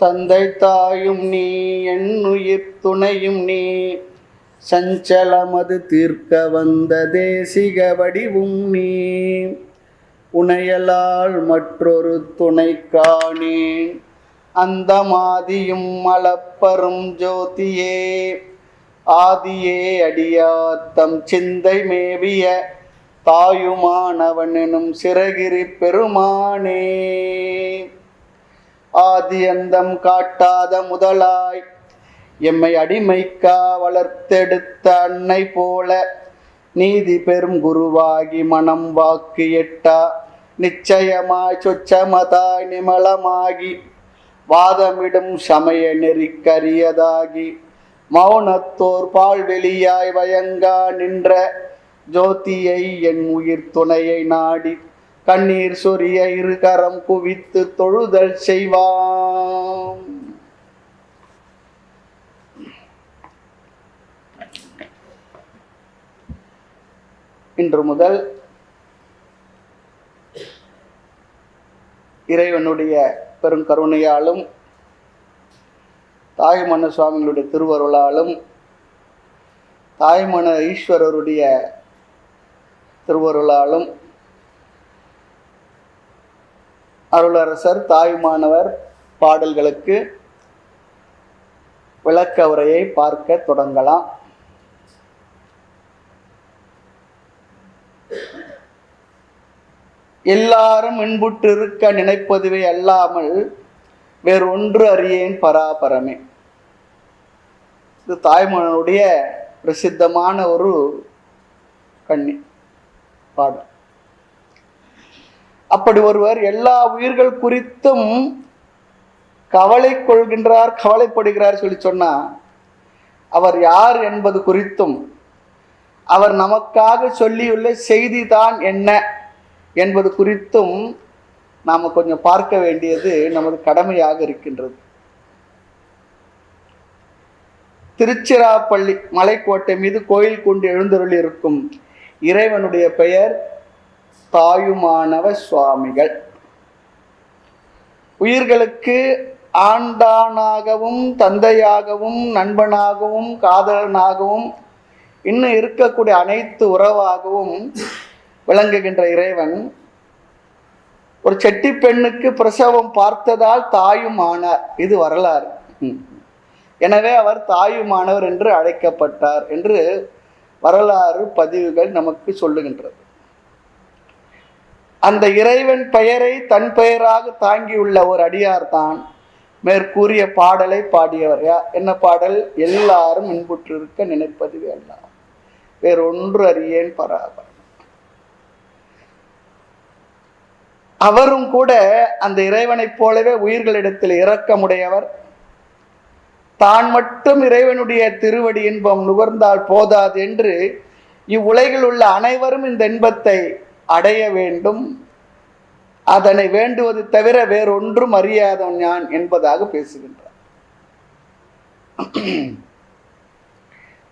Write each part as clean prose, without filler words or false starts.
தந்தை தாயும் நீ என்னுயிர் துணையும் நீ சஞ்சலமது தீர்க்க வந்த தேசிக வடிவும் நீ உனையலால் மற்றொரு துணை காணேன் அந்த மாதியும் மலப்பரும் ஜோதியே ஆதியே அடியாத்தம் சிந்தை மேவிய தாயுமானவன் எனும் சிறகிரி பெருமானே ஆதி அந்தம் காட்டாத முதலாய் எம்மை அடிமைக்கா வளர்த்தெடுத்த அன்னை போல நீதி பெரும் குருவாகி மனம் வாக்கு எட்டா நிச்சயமாய் சொச்சமதாய் நிமலமாகி வாதமிடும் சமய நெறிக்கரியதாகி மௌனத்தோர் பால்வெளியாய் வயங்கா நின்ற ஜோதியை என் உயிர் துணையை நாடி கண்ணீர் சொரிய இருகரம் குவித்து தொழுதல் செய்வான். இன்று முதல் இறைவனுடைய பெருங்கருணையாலும் தாய்மன சுவாமிகளுடைய திருவருளாலும் தாய்மன ஈஸ்வரருடைய திருவருளாலும் அருளரசர் தாயுமானவர் பாடல்களுக்கு விளக்க உரையை பார்க்க தொடங்கலாம். எல்லாரும் இன்புற்று இருக்க நினைப்பதுவே அல்லாமல் வேறொன்று அறியேன் பராபரமே. இது தாய்மனுடைய பிரசித்தமான ஒரு கண்ணி பாடல். அப்படி ஒருவர் எல்லா உயிர்கள் குறித்தும் கவலை கொள்கின்றார், கவலைப்படுகிறார் சொல்லி சொன்னா அவர் யார் என்பது குறித்தும் அவர் நமக்காக சொல்லியுள்ள செய்தி தான் என்ன என்பது குறித்தும் நாம் கொஞ்சம் பார்க்க வேண்டியது நமது கடமையாக இருக்கின்றது. திருச்சிராப்பள்ளி மலைக்கோட்டை மீது கோயில் கொண்டு எழுந்தருளி இருக்கும் இறைவனுடைய பெயர் தாயுமானவ சுவாமிகள். உயிர்களுக்கு ஆண்டானாகவும் தந்தையாகவும் நண்பனாகவும் காதலனாகவும் இன்னும் இருக்கக்கூடிய அனைத்து உறவாகவும் விளங்குகின்ற இறைவன் ஒரு செட்டி பெண்ணுக்கு பிரசவம் பார்த்ததால் தாயுமானார். இது வரலாறு. எனவே அவர் தாயுமானவர் என்று அழைக்கப்பட்டார் என்று வரலாறு பதிவுகள் நமக்கு சொல்லுகின்றது. அந்த இறைவன் பெயரை தன் பெயராக தாங்கியுள்ள ஒரு அடியார் தான் மேற்கூறிய பாடலை பாடியவர். என்ன பாடல்? எல்லாரும் இன்புற்று இருக்க நினைப்பதுவே எல்லாம் வேறொன்று அறியேன் பராபரம். அவரும் கூட அந்த இறைவனைப் போலவே உயிர்களிடத்தில் இரக்கமுடையவர். தான் மட்டும் இறைவனுடைய திருவடி இன்பம் நுகர்ந்தால் போதாது என்று இவ்வுலகில் உள்ள அனைவரும் இந்த இன்பத்தை அடைய வேண்டும், அதனை வேண்டுவது தவிர வேறொன்றும் அறியாதவன் நான் என்பதாக பேசுகின்றார்.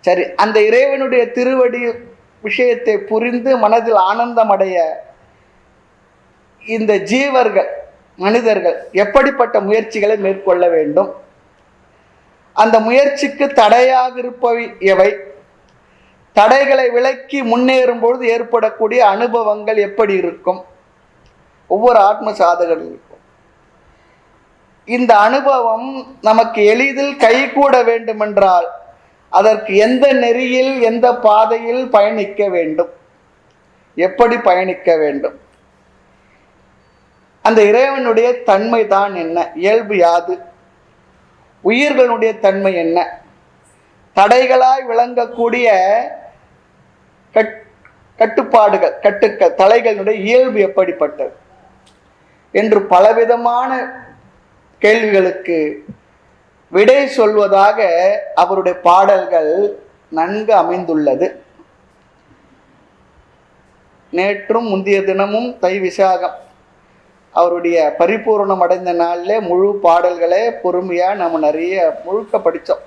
சரி, அந்த இறைவனுடைய திருவடி விஷயத்தை புரிந்து மனதில் ஆனந்தம் அடைய இந்த ஜீவர்கள் மனிதர்கள் எப்படிப்பட்ட முயற்சிகளை மேற்கொள்ள வேண்டும், அந்த முயற்சிக்கு தடையாக இருப்பவை எவை, தடைகளை விலக்கி முன்னேறும் பொழுது ஏற்படக்கூடிய அனுபவங்கள் எப்படி இருக்கும், ஒவ்வொரு ஆத்ம சாதகர்களுக்கும் இந்த அனுபவம் நமக்கு எளிதில் கைகூட வேண்டுமென்றால் அதற்கு எந்த நெறியில் எந்த பாதையில் பயணிக்க வேண்டும், எப்படி பயணிக்க வேண்டும், அந்த இறைவனுடைய தன்மை தான் என்ன, இயல்பு யாது, உயிர்களுடைய தன்மை என்ன, தடைகளாய் விளங்கக்கூடிய கட்டுப்பாடுகள் கட்டுக்கள் தலைகளுடைய இயல்பு எப்படிப்பட்டது என்று பலவிதமான கேள்விகளுக்கு விடை சொல்வதாக அவருடைய பாடல்கள் நன்கு அமைந்துள்ளது. நேற்றும் முந்தைய தினமும் தை விசாகம் அவருடைய பரிபூர்ணம் அடைந்த நாளில் முழு பாடல்களை பொறுமையாக நம்ம நிறைய முழுக்க படித்தோம்.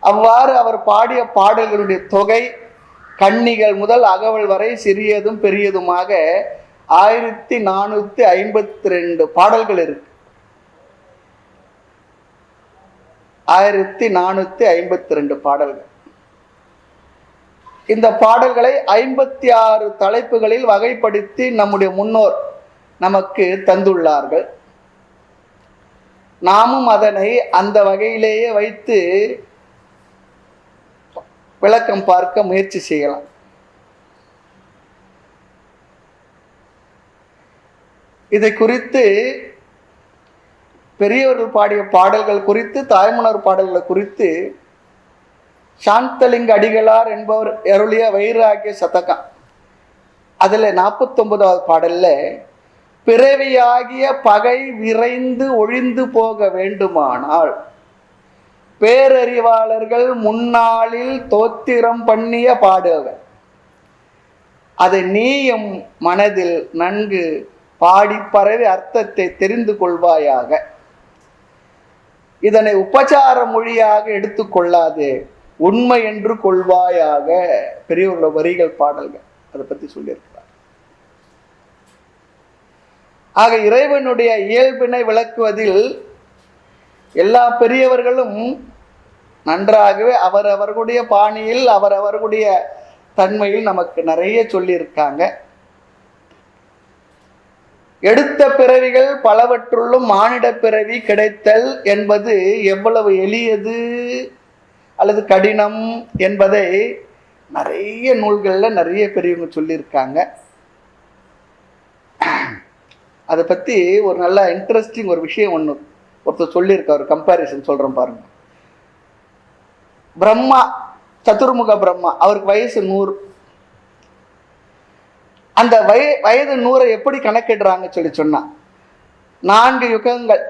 அவ்வாறு அவர் பாடிய பாடல்களுடைய தொகை கன்னிகள் முதல் அகவல் வரை சிறியதும் பெரியதுமாக 1452 பாடல்கள் இருக்கு. 1452 பாடல்கள். இந்த பாடல்களை 56 தலைப்புகளில் வகைப்படுத்தி நம்முடைய முன்னோர் நமக்கு தந்துள்ளார்கள். நாமும் அதனை அந்த வகையிலேயே வைத்து விளக்கம் பார்க்க முயற்சி செய்யலாம். இதை குறித்து பெரியவர்கள் பாடிய பாடல்கள் குறித்து, தாய்மலர் பாடல்களை குறித்து சாந்தலிங்க அடிகளார் என்பவர் அருளிய வைராகிய சதகம், அதுல 49வது பாடல்ல, பிறவியாகிய பகை விரைந்து ஒழிந்து போக வேண்டுமானால் பேரறிவாளர்கள் முன்னாளில் தோத்திரம் பண்ணிய பாடல்கள் அதை நீயும் மனதில் நன்கு பாடி பரவி அர்த்தத்தை தெரிந்து கொள்வாயாக. இதனை உபச்சார மொழியாக எடுத்துக்கொள்ளாது, உண்மை என்று கொள்வாயாக. பெரியவர்கள வரிகள் பாடல்கள் அதை பத்தி சொல்லியிருக்கிறார். ஆக இறைவனுடைய இயல்பினை விளக்குவதில் எல்லா பெரியவர்களும் நன்றாகவே அவரவர்களுடைய பாணியில் அவரவர்களுடைய தன்மையில் நமக்கு நிறைய சொல்லியிருக்காங்க. எடுத்த பிறவிகள் பலவற்றுள்ளும் மானிட பிறவி கிடைத்தல் என்பது எவ்வளவு எளியது அல்லது கடினம் என்பதை நிறைய நூல்களில் நிறைய பெரியவங்க சொல்லியிருக்காங்க. அதை பற்றி ஒரு நல்ல இன்ட்ரெஸ்டிங் ஒரு விஷயம் ஒன்று ஒருத்தர் சொல்லியிருக்க, ஒரு கம்பேரிசன் சொல்கிறேன் பாருங்க. பிரம்மா, சதுர்முக பிரம்மா, அவருக்கு வயசு 100. அந்த வயது 100 எப்படி கணக்கிடுறாங்க சொல்லி சொன்னா, 4 யுகங்கள்,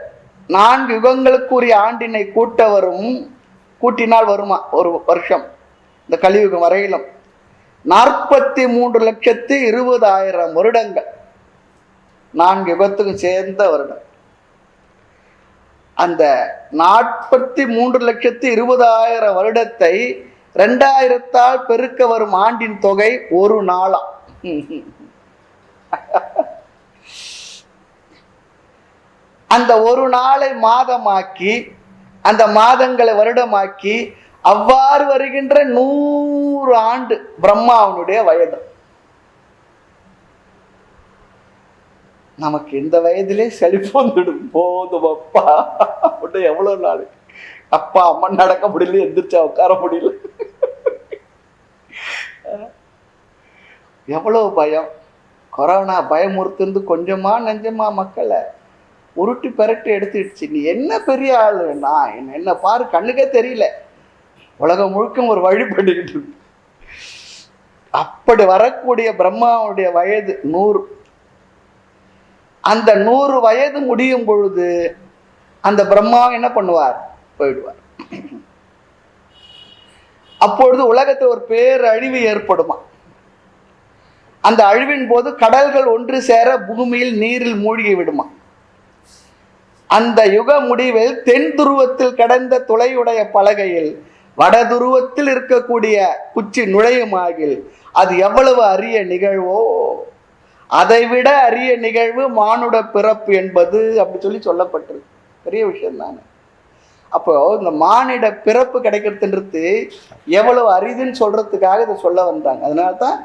4 யுகங்களுக்குரிய ஆண்டினை கூட்டினால் வருமா ஒரு வருஷம், இந்த கலியுகம் வரையிலும் 43,20,000 வருடங்கள், 4 யுகத்துக்கும் சேர்ந்த வருடம். அந்த 43,20,000 வருடத்தை 2000ஆல் பெருக்க வரும் ஆண்டின் தொகை ஒரு நாளா. அந்த ஒரு நாளை மாதமாக்கி, அந்த மாதங்களை வருடமாக்கி, அவ்வாறு வருகின்ற 100 ஆண்டு பிரம்மாவனுடைய வயது. நமக்கு இந்த வயதிலே செழிப்பு போதும் அப்பா, எவ்வளவு நாள் அப்பா அம்மா நடக்க முடியல, எந்திரிச்சா உட்கார முடியல, எவ்வளவு பயம். கொரோனா பயமுறுத்து கொஞ்சமா நெஞ்சமா மக்களை உருட்டி பெரட்டி எடுத்துடுச்சு. நீ என்ன பெரிய ஆளு, நான் என்ன பாரு, கண்ணுக்கே தெரியல, உலகம் முழுக்க ஒரு வழிபட்டுக்கிட்டு இருக்கு. அப்படி வரக்கூடிய பிரம்மாவுடைய வயது 100. அந்த 100 வயது முடியும் பொழுது அந்த பிரம்மா என்ன பண்ணுவார், போயிடுவார். அப்பொழுது உலகத்தில் ஒரு பேரழிவு ஏற்படுமா. அந்த அழிவின் போது கடல்கள் ஒன்று சேர பூமியில் நீரில் மூழ்கி விடுமா. அந்த யுக முடிவில் தென் துருவத்தில் கடந்த துளையுடைய பலகையில் வட துருவத்தில் இருக்கக்கூடிய குச்சி நுழையுமாகில் அது எவ்வளவு அரிய நிகழ்வோ, அதைவிட அரிய நிகழ்வு மானுட பிறப்பு என்பது அப்படி சொல்லப்பட்டிருக்கு. பெரிய விஷயம் தானே. அப்போ இந்த மானிட பிறப்பு கிடைக்கிறதுன்றது எவ்வளவு அரிதுன்னு சொல்றதுக்காக இதை சொல்ல வந்தாங்க. அதனால்தான்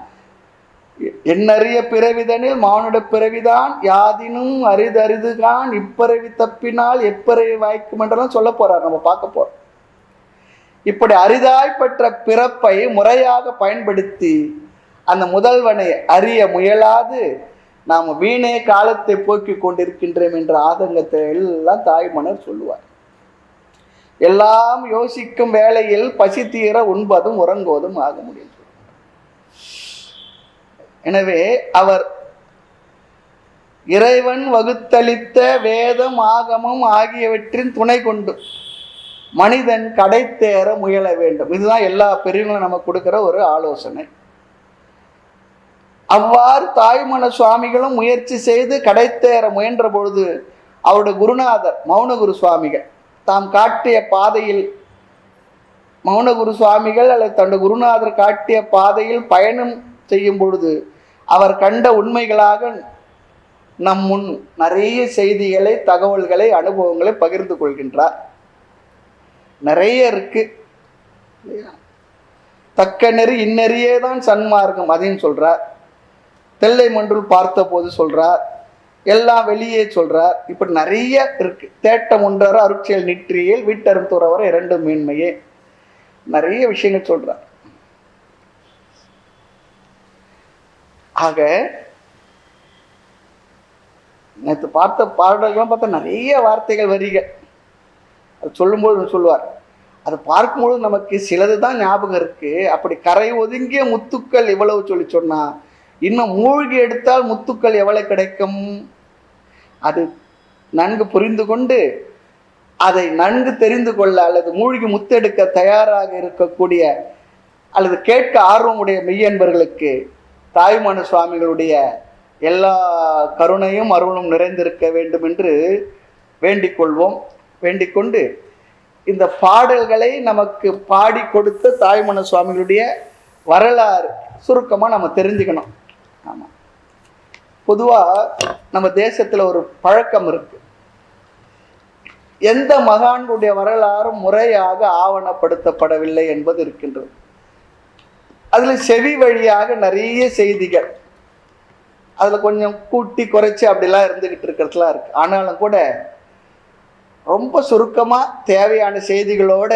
எண்ணறிய பிறவிதனில் மானுட பிறவிதான் யாதினும் அரிதறிதுகான் இப்பிறவி தப்பினால் எப்பிறவி வாய்க்கும் என்றெல்லாம் சொல்ல போறார், நம்ம பார்க்க போறோம். இப்படி அரிதாய் பெற்ற பிறப்பை முறையாக பயன்படுத்தி அந்த முதல்வனை அறிய முயலாது நாம் வீணே காலத்தை போக்கி கொண்டிருக்கின்றோம் என்ற ஆதங்கத்தை எல்லாம் தாய்மன்னர் சொல்லுவார். எல்லாம் யோசிக்கும் வேளையில் பசி தீர உண்பதும் உறங்குவதும் ஆக முடியும். எனவே அவர் இறைவன் வகுத்தளித்த வேதம் ஆகமம் ஆகியவற்றின் துணை கொண்டு மனிதன் கடை தேர முயல வேண்டும். இதுதான் எல்லா பெரியவங்களும் நமக்கு கொடுக்கிற ஒரு ஆலோசனை. அவ்வாறு தாய்மன சுவாமிகளும் முயற்சி செய்து கடை தேர முயன்ற பொழுது அவருடைய குருநாதர் மௌனகுரு சுவாமிகள் தாம் காட்டிய பாதையில், மௌனகுரு சுவாமிகள் அல்லது தன்னுடைய குருநாதர் காட்டிய பாதையில் பயணம் செய்யும் பொழுது அவர் கண்ட உண்மைகளாக நம் முன் நிறைய செய்திகளை, தகவல்களை, அனுபவங்களை பகிர்ந்து கொள்கின்றார். நிறைய இருக்கு இல்லையா? தக்க நெறி இந்நெறியே தான் சன்மார்க்கம் அதையும் சொல்றார். தெல்லை மன்றுள் பார்த்த போது சொல்றார். எல்லாம் வெளியே சொல்றார். இப்படி நிறைய இருக்கு. தேட்டம் ஒன்றர அருட்செயல் நிற்றியல் வீட்டரும் துறவர இரண்டு மேன்மையே, நிறைய விஷயங்கள் சொல்றார். ஆக நேற்று பார்த்த பாடல்கள்லாம் பார்த்தா நிறைய வார்த்தைகள் வரிகள் அது சொல்லும்போது சொல்லுவார். அதை பார்க்கும்பொழுது நமக்கு சிலது தான் ஞாபகம் இருக்கு. அப்படி கரை ஒதுங்கிய முத்துக்கள் எவ்வளவு சொல்லி சொன்னா, இன்னும் மூழ்கி எடுத்தால் முத்துக்கள் எவ்வளவு கிடைக்கும், அது நன்கு புரிந்து கொண்டு அதை நன்கு தெரிந்து கொள்ள அல்லது மூழ்கி முத்தெடுக்க தயாராக இருக்கக்கூடிய அல்லது கேட்க ஆர்வமுடைய மெய்யன்பர்களுக்கு தாயுமான சுவாமிகளுடைய எல்லா கருணையும் அருளும் நிறைந்திருக்க வேண்டும் என்று வேண்டிக் கொள்வோம். வேண்டிக் கொண்டு இந்த பாடல்களை நமக்கு பாடி கொடுத்த தாயுமான சுவாமிகளுடைய வரலாறு சுருக்கமாக நம்ம தெரிஞ்சுக்கணும். ஆமாம், பொதுவாக நம்ம தேசத்தில் ஒரு பழக்கம் இருக்கு. எந்த மகான்களுடைய வரலாறும் முறையாக ஆவணப்படுத்தப்படவில்லை என்பது இருக்கின்றது. அதில் செவி வழியாக நிறைய செய்திகள், அதில் கொஞ்சம் கூட்டி குறைச்சி அப்படிலாம் இருந்துக்கிட்டு இருக்கிறதுலாம் இருக்கு. ஆனாலும் கூட ரொம்ப சுருக்கமாக தேவையான செய்திகளோட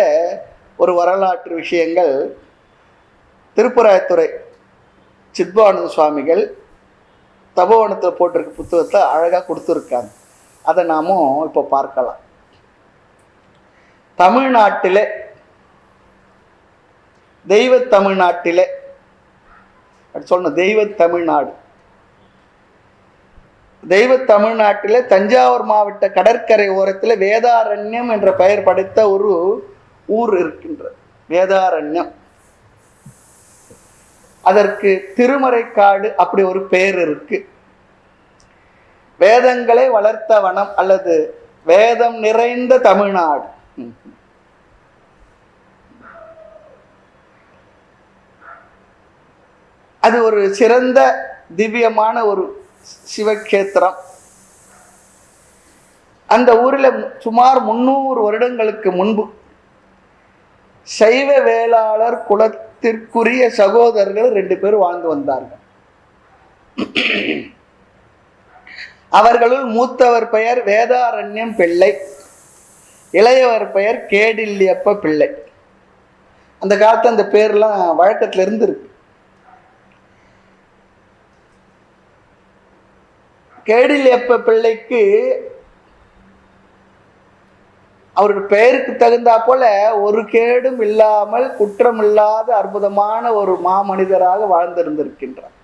ஒரு வரலாற்று விஷயங்கள் திருப்பராயத்துறை சித்பவானந்த சுவாமிகள் தபோவனத்தில் போட்டிருக்க புத்தகத்தை அழகாக கொடுத்துருக்காங்க. அதை நாமும் இப்போ பார்க்கலாம். தமிழ்நாட்டிலே தெய்வ தமிழ்நாட்டிலே சொல்லணும், தெய்வ தமிழ்நாடு, தெய்வ தமிழ்நாட்டிலே தஞ்சாவூர் மாவட்ட கடற்கரை ஓரத்தில் வேதாரண்யம் என்ற பெயர் படைத்த ஒரு ஊர் இருக்கின்றது. வேதாரண்யம், அதற்கு திருமறைக்காடு அப்படி ஒரு பெயர் இருக்கு. வேதங்களை வளர்த்த வனம் அல்லது வேதம் நிறைந்த தமிழ்நாடு. அது ஒரு சிறந்த திவ்யமான ஒரு சிவக்ஷேத்திரம். அந்த ஊரில் சுமார் 300 வருடங்களுக்கு முன்பு சைவ வேளாளர் குலத்திற்குரிய சகோதரர்கள் 2 பேர் வாழ்ந்து வந்தார்கள். அவர்களுள் மூத்தவர் பெயர் வேதாரண்யம் பிள்ளை, இளையவர் பெயர் கேடில்லியப்ப பிள்ளை. அந்த காலத்து அந்த பேர்லாம் வழக்கத்தில் இருந்திருக்கு. கேடில்லியப்ப பிள்ளைக்கு அவருடைய பெயருக்கு தகுந்தா போல ஒரு கேடும் இல்லாமல் குற்றம் இல்லாத அற்புதமான ஒரு மாமனிதராக வாழ்ந்திருந்திருக்கின்றார்.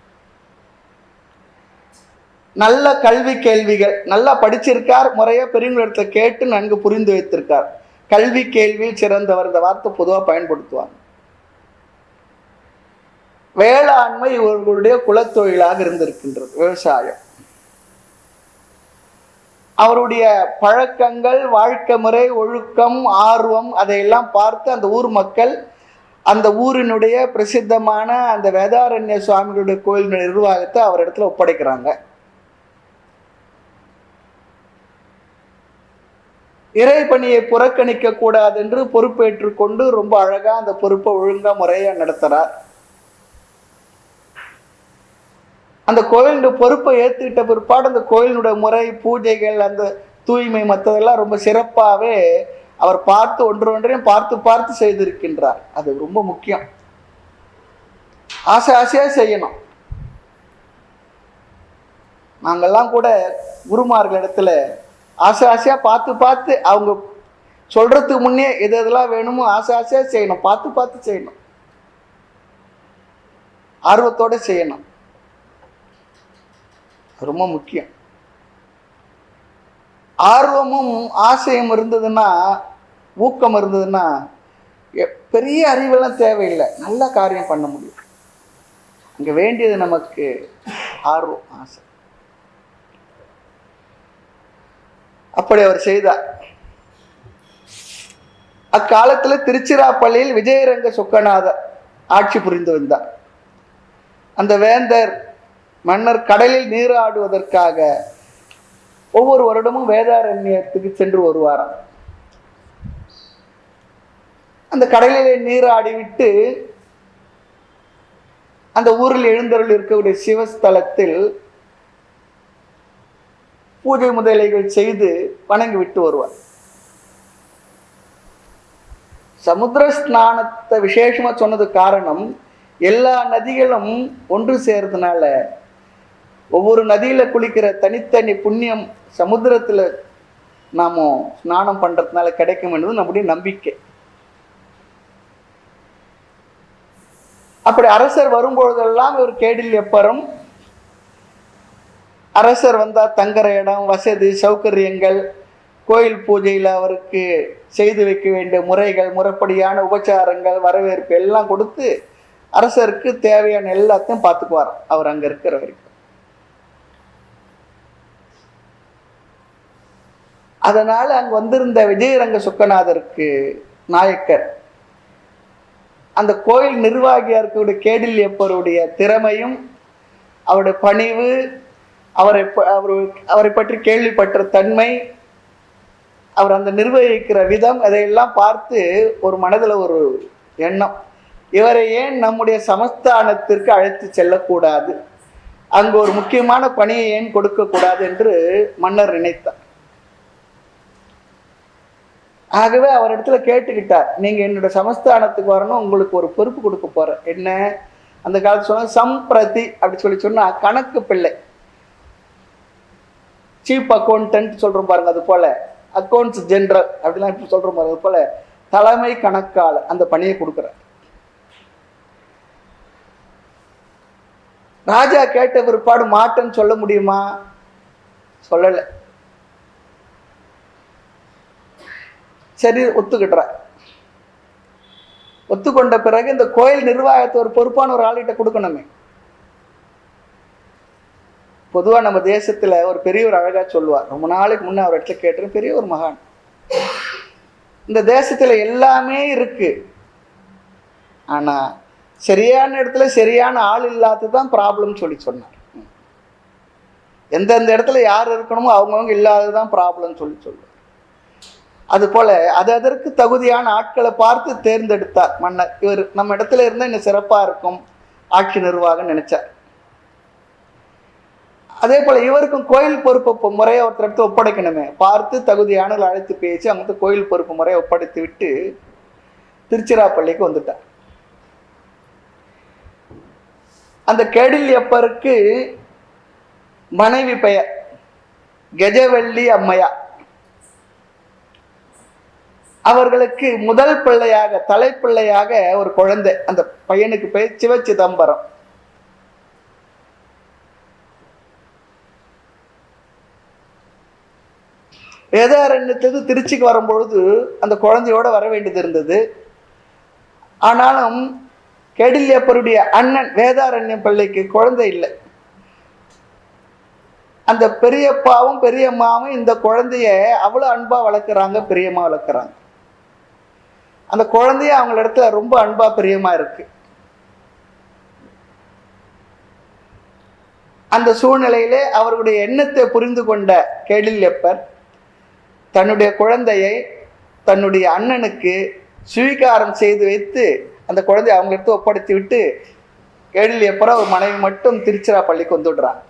நல்ல கல்வி கேள்விகள், நல்லா படிச்சிருக்கார், முறையா பெரியவங்களிடத்துல கேட்டு நன்கு புரிந்து வைத்திருக்கார். கல்வி கேள்வியில் சிறந்தவர், இந்த வார்த்தை பொதுவாக பயன்படுத்துவாங்க. வேளாண்மை இவர்களுடைய குலத்தொழிலாக இருந்திருக்கின்றது, விவசாயம். அவருடைய பழக்கங்கள், வாழ்க்கை முறை, ஒழுக்கம், ஆர்வம் அதையெல்லாம் பார்த்து அந்த ஊர் மக்கள் அந்த ஊரினுடைய பிரசித்தமான அந்த வேதாரண்ய சுவாமிகளுடைய கோயில் நிர்வாகத்தை அவரிடத்துல ஒப்படைக்கிறாங்க. இறை பணியை புறக்கணிக்க கூடாது என்று பொறுப்பேற்று கொண்டு ரொம்ப அழகா அந்த பொறுப்பை ஒழுங்கா முறையா நடத்துறார். அந்த கோயிலுடைய பொறுப்பை ஏற்றுக்கிட்ட பிற்பாடு அந்த கோயிலுடைய முறை, பூஜைகள், அந்த தூய்மை மற்றதெல்லாம் ரொம்ப சிறப்பாகவே அவர் பார்த்து ஒன்றையும் பார்த்து பார்த்து செய்திருக்கின்றார். அது ரொம்ப முக்கியம். ஆசை ஆசையாக செய்யணும். நாங்கள்லாம் கூட குருமார்களிடத்துல ஆசை ஆசையாக பார்த்து பார்த்து அவங்க சொல்றதுக்கு முன்னே எது எதெல்லாம் வேணுமோ ஆசை ஆசையாக செய்யணும், பார்த்து பார்த்து செய்யணும், ஆர்வத்தோடு செய்யணும். ரொம்ப முக்கியம். ஆர்வமும் ஆசையும் இருந்ததுன்னா, ஊக்கம் இருந்ததுன்னா பெரிய அறிவெல்லாம் தேவையில்லை, நல்ல காரியம் பண்ண முடியும். அங்கே வேண்டியது நமக்கு ஆர்வம், ஆசை. அப்படி அவர் செய்தார். அக்காலத்தில் திருச்சிராப்பள்ளியில் விஜயரங்க சொக்கநாதர் ஆட்சி புரிந்து வந்தார். அந்த வேந்தர் மன்னர் கடலில் நீராடுவதற்காக ஒவ்வொரு வருடமும் வேதாரண்யத்துக்கு சென்று வருவாராம். அந்த கடலிலே நீராடி விட்டு அந்த ஊரில் எழுந்தருள் இருக்கக்கூடிய சிவஸ்தலத்தில் பூஜை முதலைகள் செய்து வணங்கி விட்டு வருவார். சமுத்திர ஸ்நானத்தை விசேஷமா சொன்னது காரணம், எல்லா நதிகளும் ஒன்று சேர்றதுனால ஒவ்வொரு நதியில குளிக்கிற தனித்தனி புண்ணியம் சமுத்திரத்துல நாம ஸ்நானம் பண்றதுனால கிடைக்கும் என்பது நம்முடைய நம்பிக்கை. அப்படி அரசர் வரும்பொழுதெல்லாம் ஒரு கேடில் எப்பரும் அரசர் வந்தா தங்குற இடம், வசதி சௌகரியங்கள், கோயில் பூஜையில் அவருக்கு செய்து வைக்க வேண்டிய முறைகள், முறைப்படியான உபச்சாரங்கள், வரவேற்பு எல்லாம் கொடுத்து அரசருக்கு தேவையான எல்லாத்தையும் பார்த்துக்குவார் அவர் அங்க இருக்கிற வரைக்கும். அதனால அங்க வந்திருந்த விஜயரங்க சுக்கநாதருக்கு நாயக்கர் அந்த கோயில் நிர்வாகியா இருக்கக்கூடிய கேடில் எப்பருடைய திறமையும் அவருடைய பணிவு, அவரை பற்றி கேள்விப்பட்ட தன்மை, அவர் அந்த நிர்வகிக்கிற விதம், அதையெல்லாம் பார்த்து ஒரு மனதில் ஒரு எண்ணம், இவரை ஏன் நம்முடைய சமஸ்தானத்திற்கு அழைத்து செல்லக்கூடாது, அங்கு ஒரு முக்கியமான பணியை ஏன் கொடுக்கக்கூடாது என்று மன்னர் நினைத்தார். ஆகவே அவர் இடத்துல கேட்டுக்கிட்டார், நீங்க என்னோட சமஸ்தானத்துக்கு வரணும், உங்களுக்கு ஒரு பொறுப்பு கொடுக்க போறேன். என்ன அந்த காலத்து சொன்ன சம்பிரதி அப்படி சொன்னா கணக்கு பிள்ளை, சீஃப் அக்கௌண்டன்ட் சொல்றோம் பாருங்க, அது போல அக்கௌண்ட்ஸ் ஜெனரல் அப்படிலாம் இப்ப சொல்றோம் பாருங்க, அது போல தலைமை கணக்காளர் அந்த பணியை கொடுக்குற. ராஜா கேட்ட பிற்பாடு மாட்டேன்னு சொல்ல முடியுமா? சொல்லல. சரி ஒத்துக்கிட்ட. ஒத்துக்கொண்ட பிறகு இந்த கோயில் நிர்வாகத்தை ஒரு பொறுப்பான ஒரு ஆளுகிட்ட கொடுக்கணுமே. பொதுவா நம்ம தேசத்துல ஒரு பெரியவர் அழகா சொல்லுவார், ரொம்ப நாளைக்கு முன்ன அவர் இடத்துல கேட்டு, பெரிய ஒரு மகான், இந்த தேசத்துல எல்லாமே இருக்கு, ஆனா சரியான இடத்துல சரியான ஆள் இல்லாததுதான் ப்ராப்ளம் சொல்லி சொன்னார். எந்தெந்த இடத்துல யார் இருக்கணுமோ அவங்கவுங்க இல்லாததுதான் ப்ராப்ளம் சொல்லி சொல்லுவார். அது போல அதற்கு தகுதியான ஆட்களை பார்த்து தேர்ந்தெடுத்தார் மன்னர். இவர் நம்ம இடத்துல இருந்தா இன்னும் சிறப்பா இருக்கும் ஆட்சி நிர்வாகம் நினைச்சார். அதே போல இவருக்கும் கோயில் பொறுப்பு முறையை ஒருத்தர் எடுத்து ஒப்படைக்கணுமே, பார்த்து தகுதியான அழைத்து பேசி அவங்க கோயில் பொறுப்பு முறையை ஒப்படைத்து விட்டு திருச்சிராப்பள்ளிக்கு வந்துட்டார். அந்த கேடில் எப்பருக்கு மனைவி பெயர் கஜவள்ளி அம்மையா. அவர்களுக்கு முதல் பிள்ளையாக, தலைப்பிள்ளையாக ஒரு குழந்தை, அந்த பையனுக்கு பெயர் சிவச்சிதம்பரம். வேதாரண்யத்துக்கு திருச்சிக்கு வரும்பொழுது அந்த குழந்தையோட வர வேண்டியது இருந்தது. ஆனாலும் கேடில்யப்பருடைய அண்ணன் வேதாரண்யம் பிள்ளைக்கு குழந்தை இல்லை. அந்த பெரியப்பாவும் பெரியம்மாவும் இந்த குழந்தைய அவ்வளவு அன்பா வளர்க்குறாங்க, பிரியமா வளர்க்குறாங்க. அந்த குழந்தைய அவங்க இடத்துல ரொம்ப அன்பா பிரியமா இருக்கு. அந்த சூழ்நிலையிலே அவர்களுடைய எண்ணத்தை புரிந்து கொண்ட கேடில்யப்பர் தன்னுடைய குழந்தையை தன்னுடைய அண்ணனுக்கு ஸ்வீகாரம் செய்து வைத்து அந்த குழந்தைய அவங்க எடுத்து ஒப்படைத்து விட்டு கேடில்யப்பரை ஒரு மனைவி மட்டும் திருச்சிராப்பள்ளிக்கு வந்துடுறாங்க.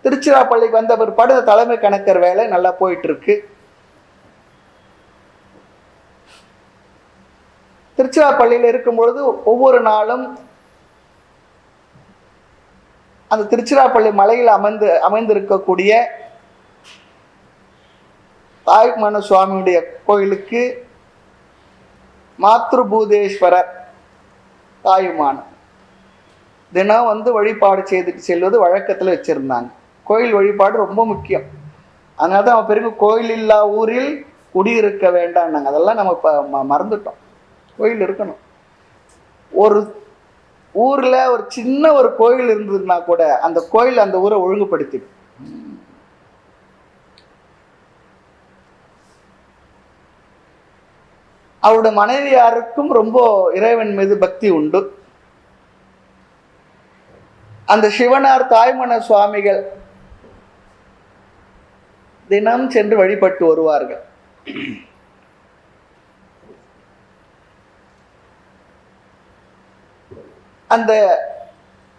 திருச்சிராப்பள்ளிக்கு வந்த பிற்பாடு தலைமை கணக்கர் வேலை நல்லா போயிட்டு இருக்கு. திருச்சிராப்பள்ளியில் இருக்கும் பொழுது ஒவ்வொரு நாளும் அந்த திருச்சிராப்பள்ளி மலையில் அமைந்திருக்கக்கூடிய தாயுமான சுவாமியுடைய கோயிலுக்கு மாத்ருபூதேஸ்வரர் தாயுமான தினம் வழிபாடு செய்துட்டு செல்வது வழக்கத்தில் வச்சிருந்தாங்க. கோயில் வழிபாடு ரொம்ப முக்கியம். அதனால தான் அவன் பிறகு கோயில் இல்லா ஊரில் குடியிருக்க வேண்டாம்னாங்க. அதெல்லாம் நம்ம இப்போ மறந்துட்டோம். கோயில் இருக்கணும். ஒரு ஊர்ல ஒரு சின்ன ஒரு கோயில் இருந்ததுன்னா கூட அந்த கோயில் அந்த ஊரை ஒழுங்குபடுத்திடும். அவருடைய மனைவியாருக்கும் ரொம்ப இறைவன் மீது பக்தி உண்டு. அந்த சிவனார் தாய்மன சுவாமிகள் தினம் சென்று வழிபட்டு வருவார்கள். அந்த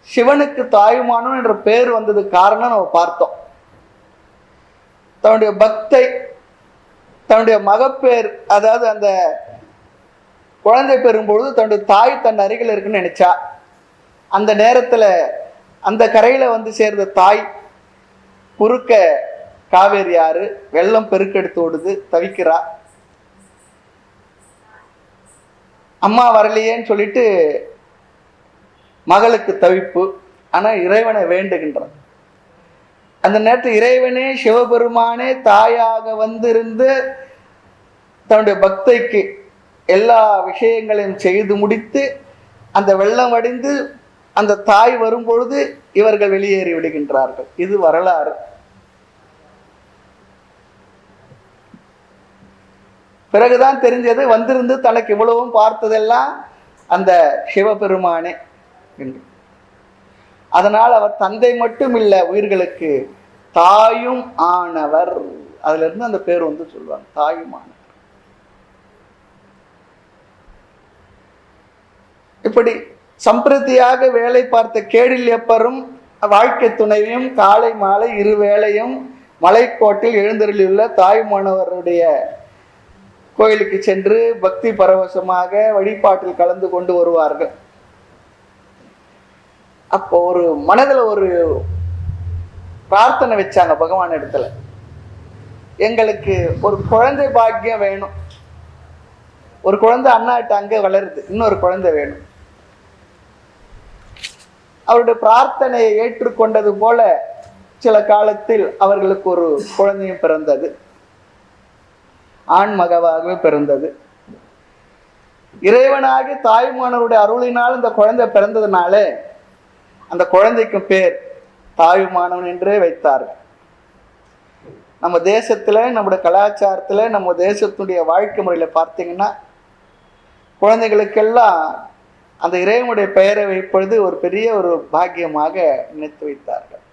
சிவனுக்கு தாயுமானவன் என்ற பெயர் வந்தது காரணம் நம்ம பார்த்தோம். தன்னுடைய பக்தை, தன்னுடைய மகப்பேர், அதாவது அந்த குழந்தை பெறும்பொழுது தன்னுடைய தாய் தன் அருகில் இருக்குன்னு நினைச்சா, அந்த நேரத்தில் அந்த கரையில் வந்து சேர்ந்த தாய் குறுக்க காவேரி ஆறு வெள்ளம் பெருக்கெடுத்து ஓடுது, தவிக்கிறா. அம்மா வரலையேன்னு சொல்லிட்டு மகளுக்கு தவிப்பு. ஆனால் இறைவனை வேண்டுகின்றான். அந்த நேரத்தில் இறைவனே சிவபெருமானே தாயாக வந்திருந்து தன்னுடைய பக்தைக்கு எல்லா விஷயங்களையும் செய்து முடித்து அந்த வெள்ளம் வடிந்து அந்த தாய் வரும்பொழுது இவர்கள் வெளியேறி விடுகின்றார்கள். இது வரலாறு. பிறகுதான் தெரிஞ்சது, வந்திருந்து தனக்கு இவ்வளவும் பார்த்ததெல்லாம் அந்த சிவபெருமானே என்று. அதனால் அவர் தந்தை மட்டும் இல்லை, உயிர்களுக்கு தாயும் ஆனவர். அதுல இருந்து அந்த பேர் வந்து சொல்லுவாங்க, தாயும் ஆனவர். இப்படி சம்பிரதியாக வேலை பார்த்த கேடில்யப்பரும் வாழ்க்கை துணைவியும் காலை மாலை இரு வேளையும் மலைக்கோட்டில் எழுந்தருளியுள்ள தாயுமானவருடைய கோயிலுக்கு சென்று பக்தி பரவசமாக வழிபாட்டில் கலந்து கொண்டு வருவார்கள். அப்போ ஒரு மனதில் ஒரு பிரார்த்தனை வச்சாங்க பகவான் இடத்துல, எங்களுக்கு ஒரு குழந்தை பாக்கியம் வேணும். ஒரு குழந்தை அண்ணாட்ட அங்கே வளருது, இன்னொரு குழந்தை வேணும். அவருடைய பிரார்த்தனையை ஏற்றுக்கொண்டது போல சில காலத்தில் அவர்களுக்கு ஒரு குழந்தையும் பிறந்தது. ஆண் மகவாகவே பிறந்தது. இறைவனாகி தாயுமானவருடைய அருளினால் இந்த குழந்தை பிறந்ததுனால அந்த குழந்தைக்கு பேர் தாயுமானவன் என்றே வைத்தார்கள். நம்ம தேசத்துல, நம்முடைய கலாச்சாரத்துல, நம்ம தேசத்துடைய வாழ்க்கை முறையில பார்த்தீங்கன்னா குழந்தைகளுக்கெல்லாம் அந்த இறைவனுடைய பெயரை வைப்பது ஒரு பெரிய ஒரு பாக்கியமாக நினைத்து வைத்தார்கள்.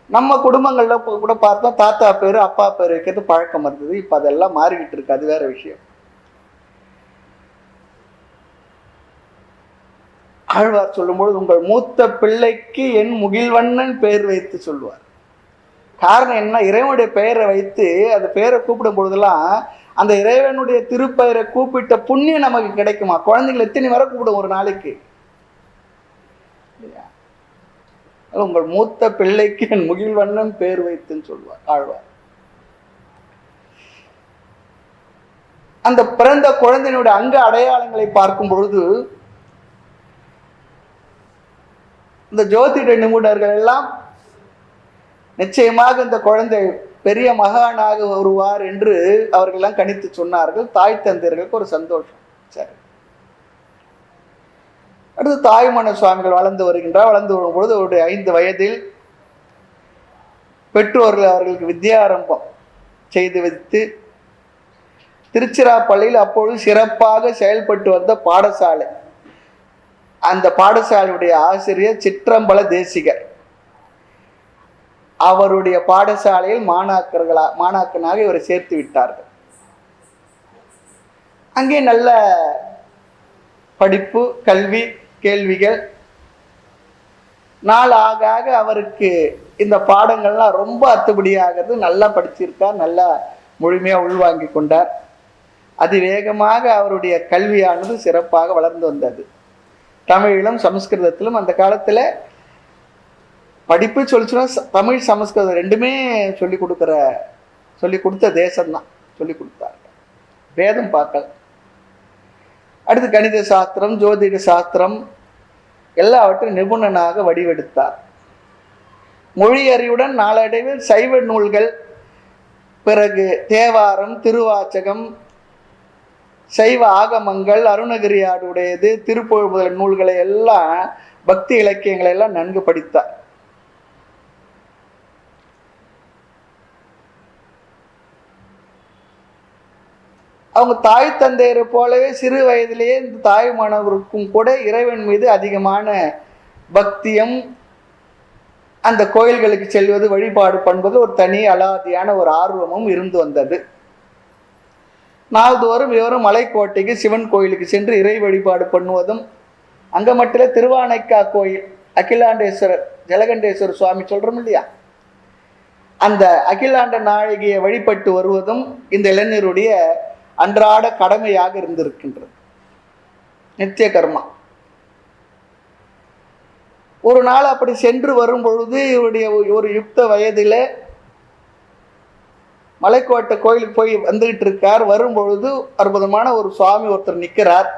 நம்ம குடும்பங்கள்ல கூட பார்த்தோம், தாத்தா பேரு அப்பா பேரு வைக்கிறது பழக்கம் இருந்தது. இப்ப அதெல்லாம் மாறிக்கிட்டு இருக்கு, அது வேற விஷயம். ஆழ்வார் சொல்லும்பொழுது, உங்கள் மூத்த பிள்ளைக்கு என் முகில்வண்ணன் பெயர் வைத்து சொல்லுவார். காரணம் என்ன? இறைவனுடைய பெயரை வைத்து அந்த பெயரை கூப்பிடும் பொழுதெல்லாம் அந்த இறைவனுடைய திருப்பெயரை கூப்பிட்ட புண்ணியம் நமக்கு கிடைக்குமா? குழந்தைங்களை எத்தனை வரை கூப்பிடும் ஒரு நாளைக்கு? உங்கள் மூத்த பிள்ளைக்கு என் முகில்வண்ணன் பெயர் வைத்துன்னு சொல்லுவார் ஆழ்வார். அந்த பிறந்த குழந்தையினுடைய அங்க அடையாளங்களை பார்க்கும் பொழுது இந்த ஜோதிட நிபுணர்கள் எல்லாம் நிச்சயமாக இந்த குழந்தை பெரிய மகானாக வருவார் என்று அவர்களெல்லாம் கணித்து சொன்னார்கள். தாய் தந்தையர்களுக்கு ஒரு சந்தோஷம். சரி, அடுத்து தாயுமான சுவாமிகள் வளர்ந்து வருகின்றார். வளர்ந்து வரும்பொழுது அவருடைய 5 வயதில் பெற்றோர்கள் அவர்களுக்கு வித்யாரம்பம் செய்து வைத்து திருச்சிராப்பள்ளியில் அப்பொழுது சிறப்பாக செயல்பட்டு வந்த பாடசாலை, அந்த பாடசாலையுடைய ஆசிரியர் சிற்றம்பல தேசிகர், அவருடைய பாடசாலையில் மாணாக்கனாக இவரை சேர்த்து விட்டார்கள். அங்கே நல்ல படிப்பு, கல்வி, கேள்விகள். நாள் ஆக ஆக அவருக்கு இந்த பாடங்கள்லாம் ரொம்ப அத்துப்படியாகிறது. நல்லா படிச்சிருக்கார், நல்லா முழுமையாக உள்வாங்கி கொண்டார். அதிவேகமாக அவருடைய கல்வியானது சிறப்பாக வளர்ந்து வந்தது. தமிழிலும் சமஸ்கிருதத்திலும் அந்த காலத்தில் படிப்பு சொல்லிச்சுன்னா தமிழ் சமஸ்கிருதம் ரெண்டுமே சொல்லி கொடுத்த தேசம்தான் சொல்லி கொடுத்தாங்க. வேதம் பார்க்கல. அடுத்து கணித சாஸ்திரம், ஜோதிட சாஸ்திரம் எல்லாவற்றையும் நிபுணனாக வடிவெடுத்தார். மொழி அறிவுடன் நாளடைவில் சைவ நூல்கள், பிறகு தேவாரம், திருவாச்சகம், சைவ ஆகமங்கள், அருணகிரியாருடையது, திருப்புகழ் முதல் நூல்களை எல்லாம், பக்தி இலக்கியங்களை எல்லாம் நன்கு படித்தார். அவங்க தாய் தந்தையரை போலவே சிறு வயதிலேயே இந்த தாயுமானவருக்கும் கூட இறைவன் மீது அதிகமான பக்தியும் அந்த கோயில்களுக்கு செல்வது, வழிபாடு பண்ணுவது ஒரு தனி அலாதியான ஒரு ஆர்வமும் இருந்து வந்தது. நாள்தோறும் இவரும் மலைக்கோட்டைக்கு சிவன் கோயிலுக்கு சென்று இறை வழிபாடு பண்ணுவதும், அங்கே மட்டும் திருவானைக்கா கோயில் அகிலாண்டேஸ்வரர் ஜலகண்டேஸ்வரர் சுவாமி சொல்றோம் இல்லையா, அந்த அகிலாண்ட நாயகியை வழிபட்டு வருவதும் இந்த இளைஞருடைய அன்றாட கடமையாக இருந்திருக்கின்றது, நித்திய கர்மா. ஒரு நாள் அப்படி சென்று வரும் பொழுது இவருடைய ஒரு யுக்த வயதில் மலைக்கோட்டை கோயிலுக்கு போய் வந்துகிட்டு இருக்கார். வரும்பொழுது அற்புதமான ஒரு சுவாமி ஒருத்தர் நிற்கிறார்.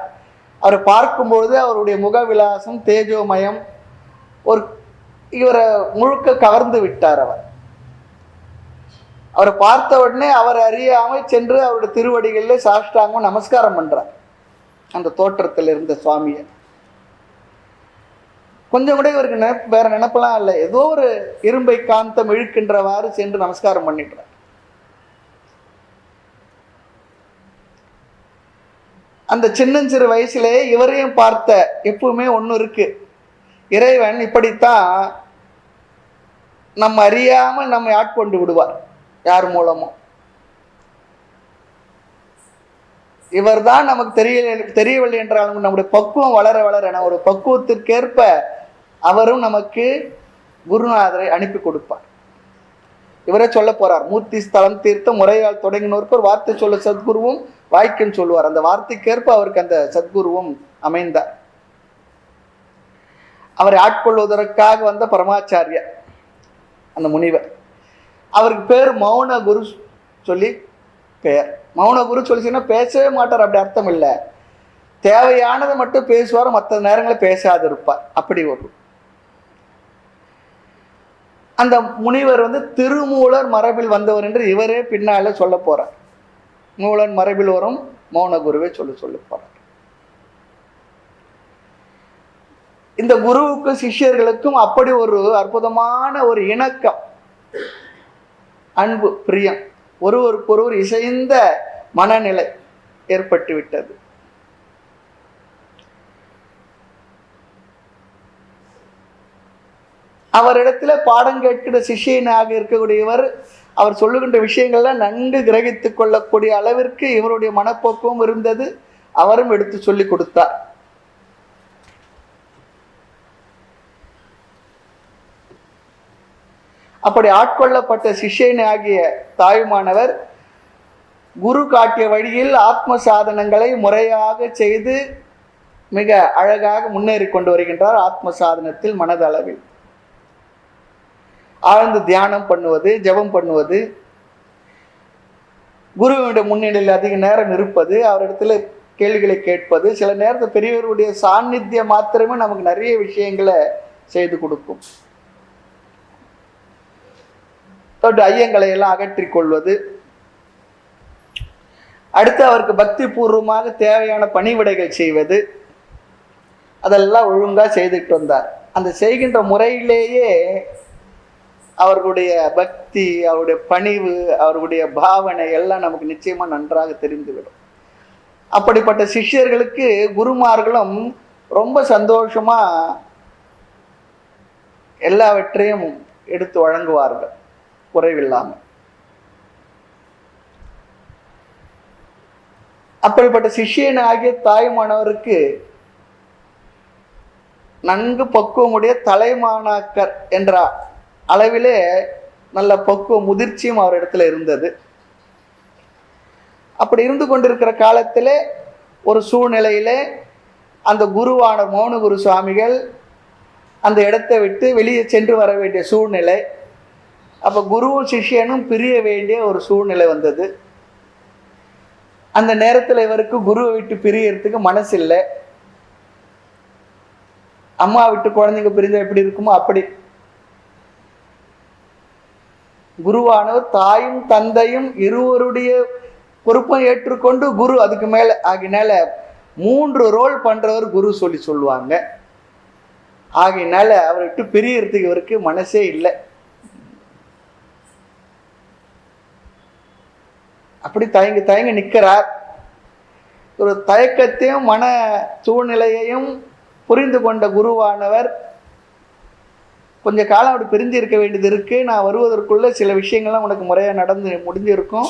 அவரை பார்க்கும் பொழுது அவருடைய முகவிலாசம் தேஜோமயம் ஒரு இவரை முழுக்க கவர்ந்து விட்டார். அவரை பார்த்த உடனே அவர் அறியாமல் சென்று அவருடைய திருவடிகளில் சாஷ்டாங்கம் நமஸ்காரம் பண்றார். அந்த தோற்றத்தில் இருந்த சுவாமியை கொஞ்சம் கூட இவருக்கு வேற நினைப்பெல்லாம் இல்லை, ஏதோ ஒரு இரும்பை காந்தம் இழுக்கின்றவாறு சென்று நமஸ்காரம் பண்ணிட்டார். அந்த சின்னஞ்சிறு வயசுலே இவரையும் பார்த்த எப்பவுமே ஒன்று இருக்கு, இறைவன் இப்படித்தான் நம்ம அறியாமல் நம்மை ஆட்கொண்டு விடுவார். யார் மூலமோ இவர் தான் நமக்கு தெரியவில்லை என்றாலும் நம்முடைய பக்குவம் வளர வளர ஒரு பக்குவத்திற்கேற்ப அவரும் நமக்கு குருநாதரை அனுப்பி கொடுப்பார். இவரே சொல்ல போறார், மூர்த்தி ஸ்தலம் தீர்த்த முறையால் தொடங்கினோருக்கு ஒரு வார்த்தை சொல்ல சத்குருவும் வாய்க்குன்னு சொல்லுவார். அந்த வார்த்தைக்கேற்ப அவருக்கு அந்த சத்குருவும் அமைந்தார். அவரை ஆட்கொள்வதற்காக வந்த பரமாச்சாரியர் அந்த முனிவர், அவருக்கு பேர் மௌன குரு சொல்லி பெயர். மௌன குரு சொல்லிச்சுன்னா பேசவே மாட்டார், அப்படி அர்த்தம் இல்லை. தேவையானதை மட்டும் பேசுவார், மற்ற நேரங்களில் பேசாது இருப்பார். அப்படி ஒரு அந்த முனிவர் திருமூலர் மரபில் வந்தவர் என்று இவரே பின்னால சொல்ல போறார். மூலன் மரபில் வரும் மௌன குருவை சொல்ல போறார். இந்த குருவுக்கும் சிஷ்யர்களுக்கும் அப்படி ஒரு அற்புதமான ஒரு இணக்கம், அன்பு, பிரியம், ஒருவருக்கொருவர் இசைந்த மனநிலை ஏற்பட்டு விட்டது. அவரிடத்துல பாடம் கேட்கிற சிஷ்யனாக இருக்கக்கூடியவர் அவர் சொல்லுகின்ற விஷயங்கள்லாம் நன்கு கிரகித்து கொள்ளக்கூடிய அளவிற்கு இவருடைய மனப்போக்கமும் இருந்தது. அவரும் எடுத்து சொல்லி கொடுத்தார். அப்படி ஆட்கொள்ளப்பட்ட சிஷ்யனாகிய தாயுமானவர் குரு காட்டிய வழியில் ஆத்ம சாதனங்களை முறையாக செய்து மிக அழகாக முன்னேறி கொண்டு வருகின்றார். ஆத்ம சாதனத்தில் மனதளவில் ஆழ்ந்து தியானம் பண்ணுவது, ஜபம் பண்ணுவது, குருவினுடைய முன்னிலையில் அதிக நேரம் இருப்பது, அவரிடத்துல கேள்விகளை கேட்பது, சில நேரத்தில் பெரியவருடைய சாநித்தியம் மாத்திரமே நமக்கு நிறைய விஷயங்களை செய்து கொடுக்கும். ஐயங்களை எல்லாம் அகற்றிக் கொள்வது, அடுத்து அவருக்கு பக்தி பூர்வமாக தேவையான பணிவிடைகள் செய்வது, அதெல்லாம் ஒழுங்கா செய்துட்டு வந்தார். அந்த செய்கின்ற முறையிலேயே அவர்களுடைய பக்தி, அவருடைய பணிவு, அவர்களுடைய பாவனை எல்லாம் நமக்கு நிச்சயமா நன்றாக தெரிந்துவிடும். அப்படிப்பட்ட சிஷ்யர்களுக்கு குருமார்களும் ரொம்ப சந்தோஷமா எல்லாவற்றையும் எடுத்து வழங்குவார்கள் குறைவில்லாமல். அப்படிப்பட்ட சிஷ்யன் ஆகிய தாய்மானவருக்கு நன்கு பக்குவமுடைய தலைமாணாக்கர் என்ற அளவிலே நல்ல பக்குவ முதிர்ச்சியும் அவரிடத்துல இருந்தது. அப்படி இருந்து கொண்டிருக்கிற காலத்திலே ஒரு சூழ்நிலையிலே அந்த குருவான மௌன குரு சுவாமிகள் அந்த இடத்தை விட்டு வெளியே சென்று வர வேண்டிய சூழ்நிலை. அப்போ குருவும் சிஷ்யனும் பிரிய வேண்டிய ஒரு சூழ்நிலை வந்தது. அந்த நேரத்தில் இவருக்கு குருவை விட்டு பிரியறதுக்கு மனசு இல்லை. அம்மா விட்டு குழந்தைங்க பிரிஞ்சா எப்படி இருக்குமோ அப்படி குருவானவர் தாயும் தந்தையும் இருவருடைய பொறுப்பை ஏற்றுக்கொண்டு குரு அதுக்கு மேல ஆகினால 3 ரோல் பண்றவர் குரு சொல்லுவாங்க. ஆகினால அவரை விட்டு பிரியறதுக்கு இவருக்கு மனசே இல்லை. அப்படி தயங்கி நிற்கிறார். ஒரு தயக்கத்தையும் மன சூழ்நிலையையும் புரிந்து கொண்ட குருவானவர் கொஞ்சம் காலம் அப்படி பிரிஞ்சு இருக்க வேண்டியது இருக்குது. நான் வருவதற்குள்ளே சில விஷயங்கள்லாம் உனக்கு முறையாக நடந்து முடிஞ்சிருக்கும்.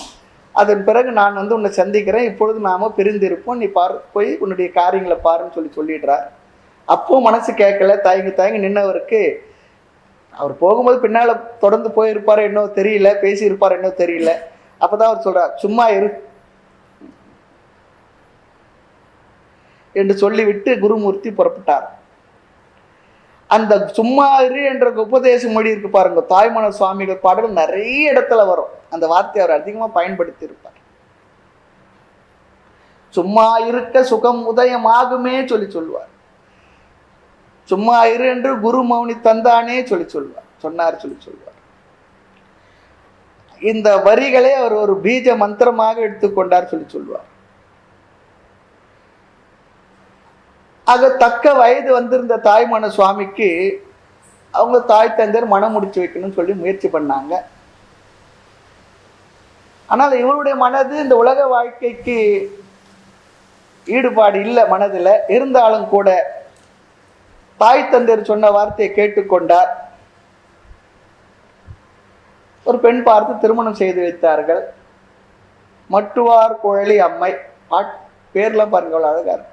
அதன் பிறகு நான் வந்து உன்னை சந்திக்கிறேன். இப்பொழுது நாம் பிரிந்து இருப்போம். நீ போய் உன்னுடைய காரியங்களை பாருன்னு சொல்லிடுறார். அப்போ மனசு கேட்கல. தயங்கி நின்னவருக்கு அவர் போகும்போது பின்னால் தொடர்ந்து போயிருப்பார் என்னோ தெரியல, பேசியிருப்பார் என்னோ தெரியல. அப்போ தான் அவர் சொல்கிறார், சும்மா இரு என்று சொல்லிவிட்டு குருமூர்த்தி புறப்பட்டார். அந்த சும்மா இரு என்ற உபதேச மொழி இருக்கு பாருங்க, தாய்மலர் சுவாமிகள் பாடல்கள் நிறைய இடத்துல வரும். அந்த வார்த்தையை அவர் அதிகமாக பயன்படுத்தி இருப்பார். சும்மா இருக்க சுகம் உதயமாகுமே சொல்லுவார். சும்மா இரு என்று குரு மௌனி தந்தானே சொன்னார். இந்த வரிகளை அவர் ஒரு பீஜ மந்திரமாக எடுத்துக்கொண்டார் சொல்லுவார். ஆக தக்க வயது வந்திருந்த தாய்மான சுவாமிக்கு அவங்க தாய் தந்தையர் மனம் முடிச்சு வைக்கணும்னு சொல்லி முயற்சி பண்ணாங்க. ஆனால் இவருடைய மனது இந்த உலக வாழ்க்கைக்கு ஈடுபாடு இல்லை மனதில். இருந்தாலும் கூட தாய் தந்தையர் சொன்ன வார்த்தையை கேட்டுக்கொண்டார். ஒரு பெண் பார்த்து திருமணம் செய்து வைத்தார்கள். மட்டுவார் குழலி அம்மை. பேர்லாம் பாருங்க, அவ்வளோ அழகா இருக்கு.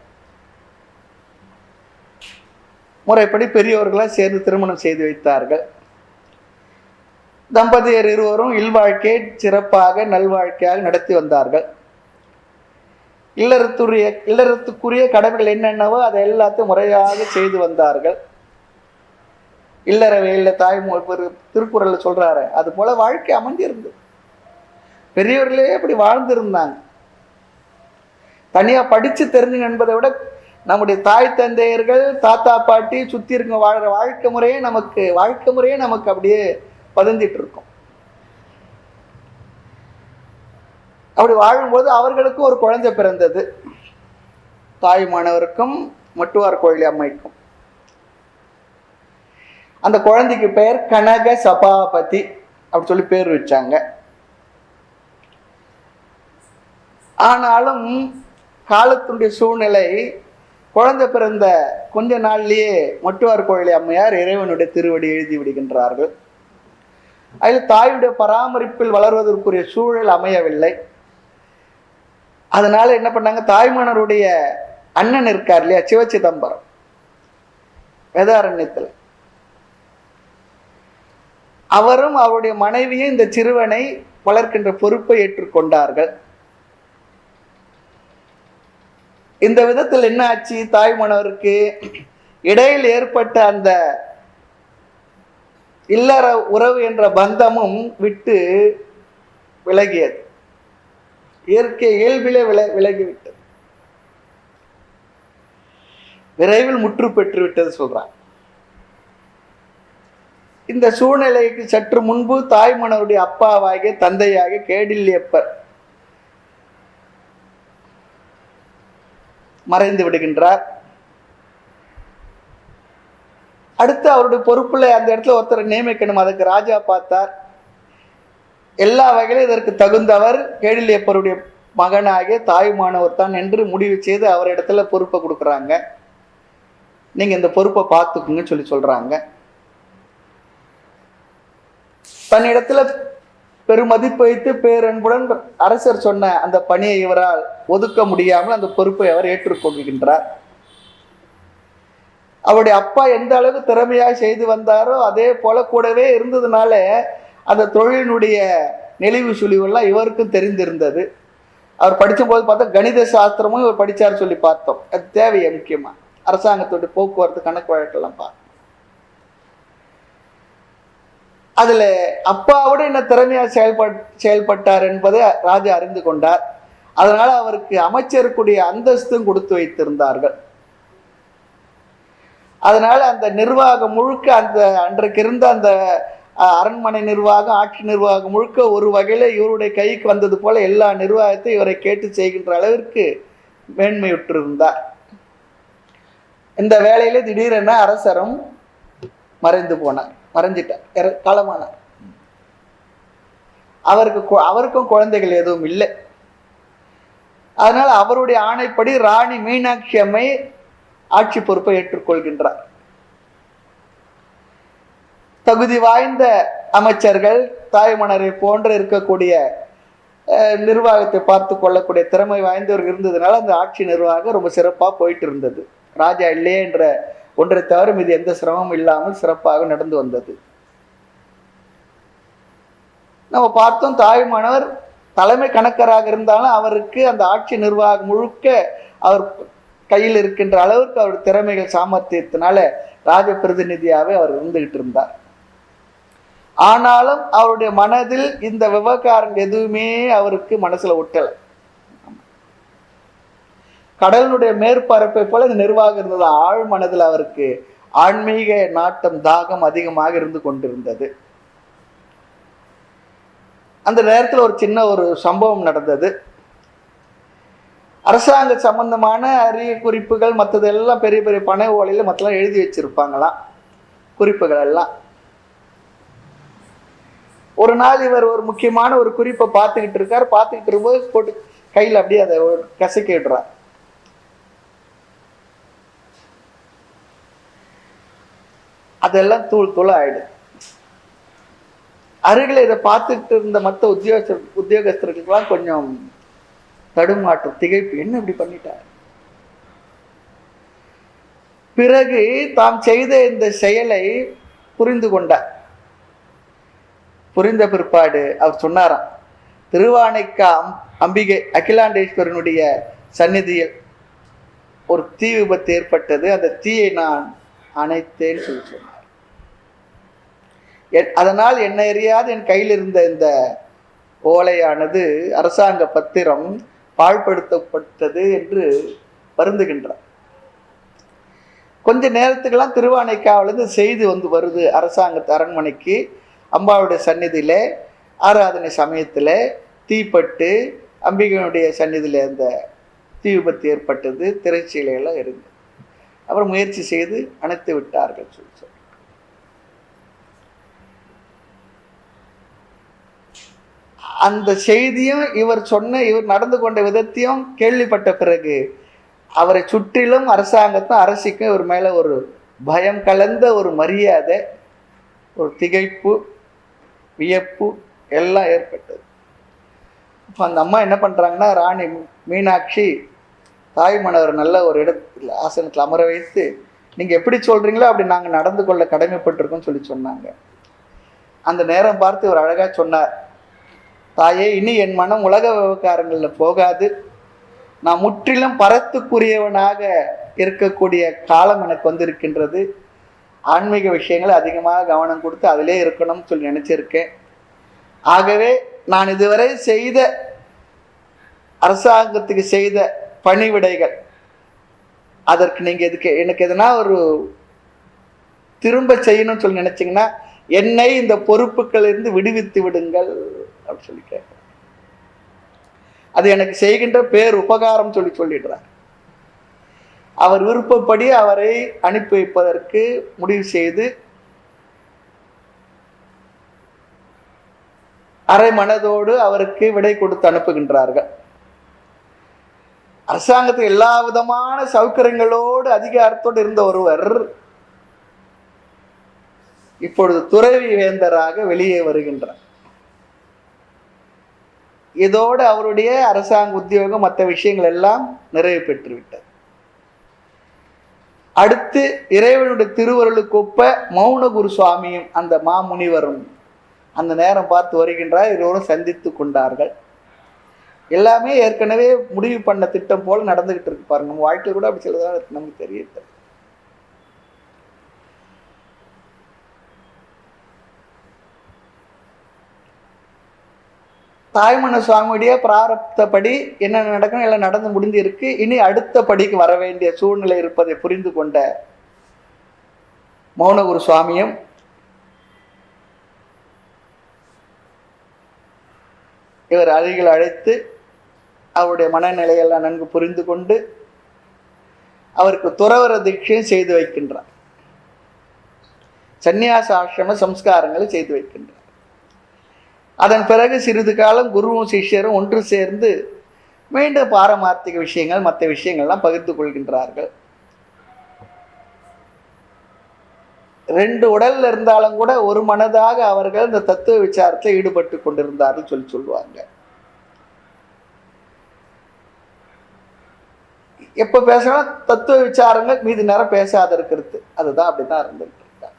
முறைப்படி பெரியவர்களாக சேர்ந்து திருமணம் செய்து வைத்தார்கள். தம்பதியர் இருவரும் இல்வாழ்க்கையை சிறப்பாக நல்வாழ்க்கையாக நடத்தி வந்தார்கள். இல்லறத்துக்குரிய கடமைகள் என்னென்னவோ அதை எல்லாத்தையும் முறையாக செய்து வந்தார்கள். இல்லற வேல திருக்குறள்ல சொல்றாரு, அது போல வாழ்க்கை அமைஞ்சிருந்தது. பெரியவர்களே அப்படி வாழ்ந்திருந்தாங்க. தனியா படிச்சு தெரிஞ்சுங்க என்பதை விட நம்முடைய தாய் தந்தையர்கள், தாத்தா பாட்டி சுத்தி இருக்க வாழ்ற வாழ்க்கை முறையே நமக்கு அப்படியே பதிஞ்சிட்டு இருக்கும். அப்படி வாழும்போது அவர்களுக்கும் ஒரு குழந்தை பிறந்தது. தாயுமானவருக்கும் மட்டுவார் கோயிலி அம்மைக்கும். அந்த குழந்தைக்கு பெயர் கனக சபாபதி அப்படி சொல்லி பேர் வச்சாங்க. ஆனாலும் காலத்துடைய சூழ்நிலை, குழந்தை பிறந்த கொஞ்ச நாள்லயே மட்டுவார் கோயிலி அம்மையார் இறைவனுடைய திருவடி எழுதி விடுகின்றார்கள். அதில் தாயுடைய பராமரிப்பில் வளர்வதற்குரிய சூழல் அமையவில்லை. அதனால என்ன பண்ணாங்க, தாய்மானருடைய அண்ணன் இருக்கார் இல்லையா, சிவச்சிதம்பரம், வேதாரண்யத்தில், அவரும் அவருடைய மனைவியும் இந்த சிறுவனை வளர்க்கின்ற பொறுப்பை ஏற்றுக்கொண்டார்கள். இந்த விதத்தில் என்ன ஆச்சு, தாய்மானவருக்கு இடையில் ஏற்பட்ட அந்த இல்லற உறவு என்ற பந்தமும் விட்டு விலகியது. இயற்கை இயல்பிலே விலகிவிட்டது. விரைவில் முற்று பெற்று விட்டது சொல்றாங்க. இந்த சூழ்நிலைக்கு சற்று முன்பு தாய்மனருடைய அப்பாவாகிய தந்தையாகிய கேடில்லியப்பர் மறைந்து விடுகின்றார். அடுத்து அவருடைய பொறுப்புல அந்த இடத்துல ஒருத்தரை நியமிக்கணும். அதுக்கு ராஜா பார்த்தார். எல்லா வகையிலும் இதற்கு தகுந்தவர் கேடில்லியப்பருடைய மகனாகிய தாயுமானவர் தான் என்று முடிவு செய்து அவர் இடத்துல பொறுப்பை கொடுக்குறாங்க. நீங்க இந்த பொறுப்பை பார்த்துக்குங்க சொல்றாங்க. தன்னிடத்துல பெருமதிப்பு வைத்து பேரன்புடன் அரசர் சொன்ன அந்த பணியை இவரால் ஒதுக்க முடியாமல் அந்த பொறுப்பை அவர் ஏற்றுக்கொள்கின்றார். அவருடைய அப்பா எந்த அளவுக்கு திறமையாக செய்து வந்தாரோ அதே போல கூடவே இருந்ததுனால அந்த தொழிலினுடைய நெளிவு சுழிவெல்லாம் இவருக்கும் தெரிந்திருந்தது. அவர் படிக்கும்போது பார்த்தா கணித சாஸ்திரமும் இவர் படித்தார் சொல்லி பார்த்தோம். அது தேவையை முக்கியமாக அரசாங்கத்தோட போக்குவரத்து கணக்கு வழக்கெல்லாம் பார்த்தோம். அதில் அப்பாவோட என்ன திறமையாக செயல்பட்டார் என்பதை ராஜா அறிந்து கொண்டார். அதனால அவருக்கு அமைச்சருக்குடைய அந்தஸ்தும் கொடுத்து வைத்திருந்தார்கள். அதனால அந்த நிர்வாகம் முழுக்க அந்த அன்றைக்கு இருந்த அந்த அரண்மனை நிர்வாகம், ஆட்சி நிர்வாகம் முழுக்க ஒரு வகையில இவருடைய கைக்கு வந்தது போல எல்லா நிர்வாகத்தையும் இவரை கேட்டு செய்கின்ற அளவிற்கு மேன்மையுற்றிருந்தார். இந்த வேளையில திடீரென அரசரும் மறைஞ்சிட்டார், காலமானார். அவருக்கும் குழந்தைகள் எதுவும் இல்லை. அதனால அவருடைய ஆணைப்படி ராணி மீனாட்சி அம்மை ஆட்சி பொறுப்பை ஏற்றுக்கொள்கின்றார். தகுதி வாய்ந்த அமைச்சர்கள், தாய்மன்னரை போன்று இருக்கக்கூடிய நிர்வாகத்தை பார்த்து கொள்ளக்கூடிய திறமை வாய்ந்தவர்கள் இருந்ததுனால அந்த ஆட்சி நிர்வாகம் ரொம்ப சிறப்பாக போயிட்டு இருந்தது. ராஜா இல்லையே என்ற ஒன்றை தவிர மீது எந்த சிரமமும் இல்லாமல் சிறப்பாக நடந்து வந்தது. நம்ம பார்த்தோம், தாய்மானவர் தலைமை கணக்கராக இருந்தாலும் அவருக்கு அந்த ஆட்சி நிர்வாகம் முழுக்க அவர் கையில் இருக்கின்ற அளவுக்கு அவர் திறமைகள் சாமர்த்தியத்தினால ராஜ பிரதிநிதியாகவே அவர் இருந்துகிட்டு இருந்தார். ஆனாலும் அவருடைய மனதில் இந்த விவகாரம் எதுவுமே அவருக்கு மனசுல ஒட்டலை. கடலினுடைய மேற்பரப்பை போல இந்த நிர்வாகம் இருந்தது. ஆழ் மனதில் அவருக்கு ஆன்மீக நாட்டம், தாகம் அதிகமாக இருந்து கொண்டிருந்தது. அந்த நேரத்தில் ஒரு சின்ன ஒரு சம்பவம் நடந்தது. அரசாங்க சம்பந்தமான அரிய குறிப்புகள் மற்றது எல்லாம் பெரிய பெரிய பனை ஓலையில் மற்றெல்லாம் எழுதி வச்சிருப்பாங்களாம், குறிப்புகள் எல்லாம். ஒரு நாள் இவர் ஒரு முக்கியமான ஒரு குறிப்பை பார்த்துக்கிட்டு இருக்கார். பார்த்துக்கிட்டு இருக்கும்போது போட்டு கையில் அப்படியே அதை கசக்கி விடுறார். அதெல்லாம் தூள் தூள் ஆயிடுது. அருகில் இதை பார்த்துட்டு இருந்த மற்ற உத்தியோகஸ்தர்களுக்கெல்லாம் கொஞ்சம் தடுமாற்றம், திகைப்பு. என்ன இப்படி பண்ணிட்டார்? பிறகு தாம் செய்த இந்த செயலை புரிந்து கொண்டார். புரிந்த பிற்பாடு அவர் சொன்னாராம், திருவானைக்கா அம்பிகை அகிலாண்டேஸ்வரனுடைய சந்நிதியில் ஒரு தீ விபத்து ஏற்பட்டது, அந்த தீயை நான் அணைத்தேன்னு சொல்லி சொன்னார். அதனால் என்ன அறியாது என் கையில் இருந்த இந்த ஓலையானது அரசாங்க பத்திரம் பாழ்படுத்தப்பட்டது என்று வருந்துகின்றார். கொஞ்ச நேரத்துக்கெல்லாம் திருவானைக்காவிலிருந்து செய்தி வருது அரசாங்க அரண்மனைக்கு. அம்பாவுடைய சந்நிதியில ஆராதனை சமயத்துல தீப்பட்டு அம்பிகையினுடைய சந்நிதியில அந்த தீ விபத்து ஏற்பட்டது, திரைச்சீலையெல்லாம் இருந்தது. அப்புறம் முயற்சி செய்து அணைத்து விட்டார்கள் சொல்லி அந்த செய்தியும் இவர் நடந்து கொண்ட விதத்தையும் கேள்விப்பட்ட பிறகு அவரை சுற்றிலும் அரசாங்கத்தும் அரசுக்கும் இவர் மேல ஒரு பயம் கலந்த ஒரு மரியாதை, ஒரு திகைப்பு, வியப்பு எல்லாம் ஏற்பட்டது. இப்போ அந்த அம்மா என்ன பண்றாங்கன்னா, ராணி மீனாட்சி தாய்மன்னர் நல்ல ஒரு இடத்துல ஆசனத்தில் அமர வைத்து, நீங்க எப்படி சொல்றீங்களோ அப்படி நாங்கள் நடந்து கொள்ள கடமைப்பட்டிருக்கோம் சொல்லி சொன்னாங்க. அந்த நேரம் பார்த்து ஒரு அழகா சொன்னார், தாயே, இனி என் மனம் உலக விவகாரங்களில் போகாது. நான் முற்றிலும் பரத்துக்குரியவனாக இருக்கக்கூடிய காலம் எனக்கு வந்திருக்கின்றது. ஆன்மீக விஷயங்களை அதிகமாக கவனம் கொடுத்து அதிலே இருக்கணும்னு சொல்லி நினைச்சிருக்கேன். ஆகவே நான் இதுவரை செய்த அரசாங்கத்துக்கு செய்த பணிவிடைகள், அதற்கு நீங்க எனக்கு எதனா ஒரு திரும்ப செய்யணும்னு சொல்லி நினைச்சீங்கன்னா என்னை இந்த பொறுப்புகள் இருந்து விடுவித்து விடுங்கள் அப்படின்னு சொல்லி கேட்க, அது எனக்கு செய்கின்ற பேர் உபகாரம் சொல்லிடுறார். அவர் விருப்பப்படி அவரை அனுப்பி வைப்பதற்கு முடிவு செய்து அரை மனதோடு அவருக்கு விடை கொடுத்து அனுப்புகின்றார்கள். அரசாங்கத்தில் எல்லா விதமான சௌகரியங்களோடு அதிகாரத்தோடு இருந்த ஒருவர் இப்பொழுது துறவி வேந்தராக வெளியே வருகின்றார். இதோடு அவருடைய அரசாங்க உத்தியோகம் மற்ற விஷயங்கள் எல்லாம் நிறைவு பெற்று விட்டது. அடுத்து இறைவனுடைய திருவருளுக்கு ஒப்ப மௌனகுரு சுவாமியும் அந்த மாமுனிவரும் அந்த நேரம் பார்த்து வருகின்றார். இருவரும் சந்தித்து கொண்டார்கள். எல்லாமே ஏற்கனவே முடிவு பண்ண திட்டம் போல நடந்துகிட்டு இருக்கு பாருங்க. நம்ம வாழ்க்கை கூட அப்படி சிலதான் இருக்கு, நமக்கு தெரியல. தாய்மன்ன சுவாமியுடைய பிராரப்தப்படி என்ன நடக்கணும் எல்லாம் நடந்து முடிந்து இருக்கு. இனி அடுத்த படிக்கு வர வேண்டிய சூழ்நிலை இருப்பதை புரிந்து கொண்ட மௌனகுரு சுவாமியும் இவர் அருகில் அழைத்து அவருடைய மனநிலையெல்லாம் நன்கு புரிந்து கொண்டு அவருக்கு துறவர தீட்சையும் செய்து வைக்கின்றார். சந்நியாச ஆசிரம சம்ஸ்காரங்களை செய்து வைக்கின்றார். அதன் பிறகு சிறிது காலம் குருவும் சிஷ்யரும் ஒன்று சேர்ந்து மீண்டும் பாரமார்த்திக விஷயங்கள் மற்ற விஷயங்கள்லாம் பகிர்ந்து கொள்கின்றார்கள். 2 உடல்ல இருந்தாலும் கூட ஒரு மனதாக அவர்கள் இந்த தத்துவ விசாரத்தில் ஈடுபட்டு கொண்டிருந்தார்கள் சொல்லுவாங்க. எப்ப பேசணும் தத்துவ விசாரங்கள் மீதி நேரம் பேசாத இருக்கிறது, அதுதான் அப்படிதான் இருந்துட்டு இருக்காங்க.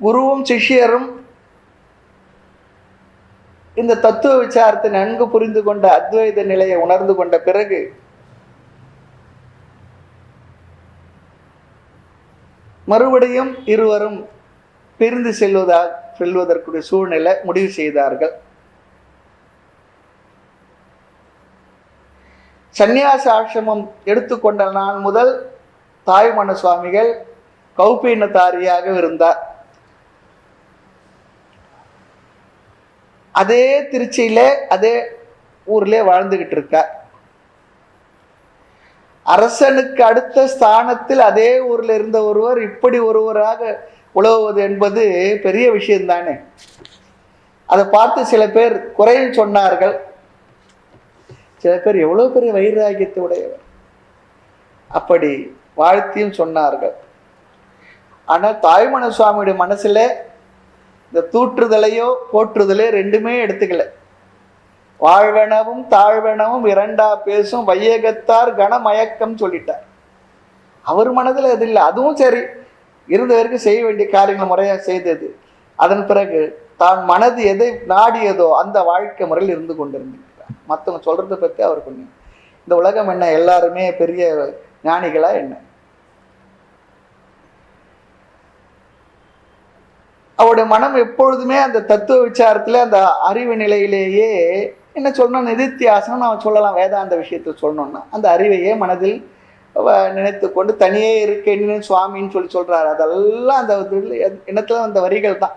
குருவும் சிஷ்யரும் இந்த தத்துவ விசாரத்தை நன்கு புரிந்து கொண்ட அத்வைத நிலையை உணர்ந்து கொண்ட பிறகு மறுபடியும் இருவரும் பிரிந்து செல்வதற்குரிய சூழ்நிலை முடிவு செய்தார்கள். சந்நியாச ஆசிரமம் எடுத்துக்கொண்ட நாள் முதல் தாய்மன சுவாமிகள் கௌபீனதாரியாக இருந்தார். அதே திருச்சியில அதே ஊர்ல வாழ்ந்துகிட்டு இருக்கார். அரசனுக்கு அடுத்த ஸ்தானத்தில் அதே ஊர்ல இருந்த ஒருவர் இப்படி ஒருவராக உழவுவது என்பது பெரிய விஷயம் தானே. அதை பார்த்து சில பேர் குறையும் சொன்னார்கள், சில பேர் எவ்வளவு பெரிய வைராகியத்தை உடையவர் அப்படி வாழ்த்தியும் சொன்னார்கள். ஆனால் தாய்மன சுவாமியுடைய மனசுல இந்த தூற்றுதலையோ போற்றுதலையோ ரெண்டுமே எடுத்துக்கல. வாழ்வனவும் தாழ்வனவும் இரண்டா பேசும் வையகத்தார் கனமயக்கம் சொல்லிட்டார். அவர் மனதில் அது இல்லை. அதுவும் சரி, இருந்த வரைக்கும் செய்ய வேண்டிய காரியங்களை முறையாக செய்தது. அதன் பிறகு தான் மனது எதை நாடியதோ அந்த வாழ்க்கை முறையில் இருந்து கொண்டிருந்திருக்கிறார். மற்றவங்க சொல்றதை பற்றி அவர் கொஞ்சம் இந்த உலகம் என்ன எல்லாருமே பெரிய ஞானிகளா என்ன? அவருடைய மனம் எப்பொழுதுமே அந்த தத்துவ விசாரத்துல அந்த அறிவு நிலையிலேயே என்ன சொல்லணும், நிதித்தியாசனம் நம்ம சொல்லலாம். வேதாந்த விஷயத்தில் சொல்லணும்னா அந்த அறிவையே மனதில் நினைத்து கொண்டு தனியே இருக்கேன்னு சுவாமின்னு சொல்றாரு. அதெல்லாம் அந்த எண்ணத்துல அந்த வரிகள் தான்.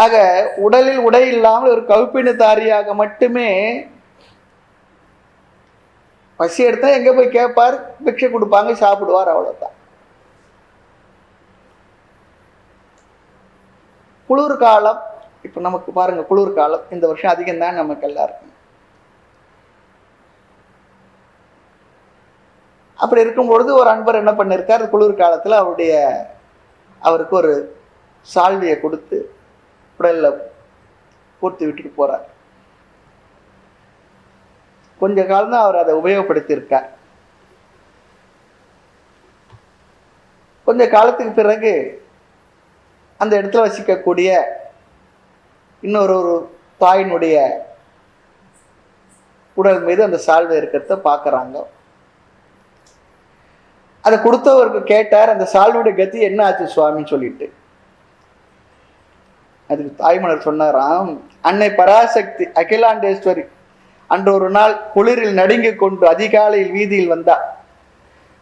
ஆக உடலில் உடை இல்லாமல் ஒரு கௌபீனதாரியாக மட்டுமே பசி எடுத்தா எங்க போய் கேட்பார், பிக்ஷை கொடுப்பாங்க, சாப்பிடுவார், அவ்வளவுதான். குளிர் காலம் இப்ப நமக்கு பாருங்க, குளிர் காலம் இந்த வருஷம் அதிகம் தான் நமக்கு எல்லாருக்கும். அப்படி இருக்கும் பொழுது ஒரு அன்பர் என்ன பண்ணிருக்கார், குளிர் காலத்துல அவருக்கு ஒரு சால்வியை கொடுத்து உடல்ல பூர்த்தி விட்டுட்டு போறார். கொஞ்ச காலம் தான் அவர் அதை உபயோகப்படுத்தி இருக்கார். கொஞ்ச காலத்துக்கு பிறகு அந்த இடத்துல வசிக்கக்கூடிய இன்னொரு தாயினுடைய உடல் மீது அந்த சால்வை இருக்கிறத பார்க்கறாங்க. அதை கொடுத்தவருக்கு கேட்டார், அந்த சால்வையுடைய கதி என்ன ஆச்சு சுவாமின்னு சொல்லிட்டு. அதுக்கு தாய்மலர் சொன்னாராம், அன்னை பராசக்தி அகிலாண்டேஸ்வரி அன்று ஒரு நாள் குளிரில் நடுங்கிக் கொண்டு அதிகாலையில் வீதியில் வந்தா.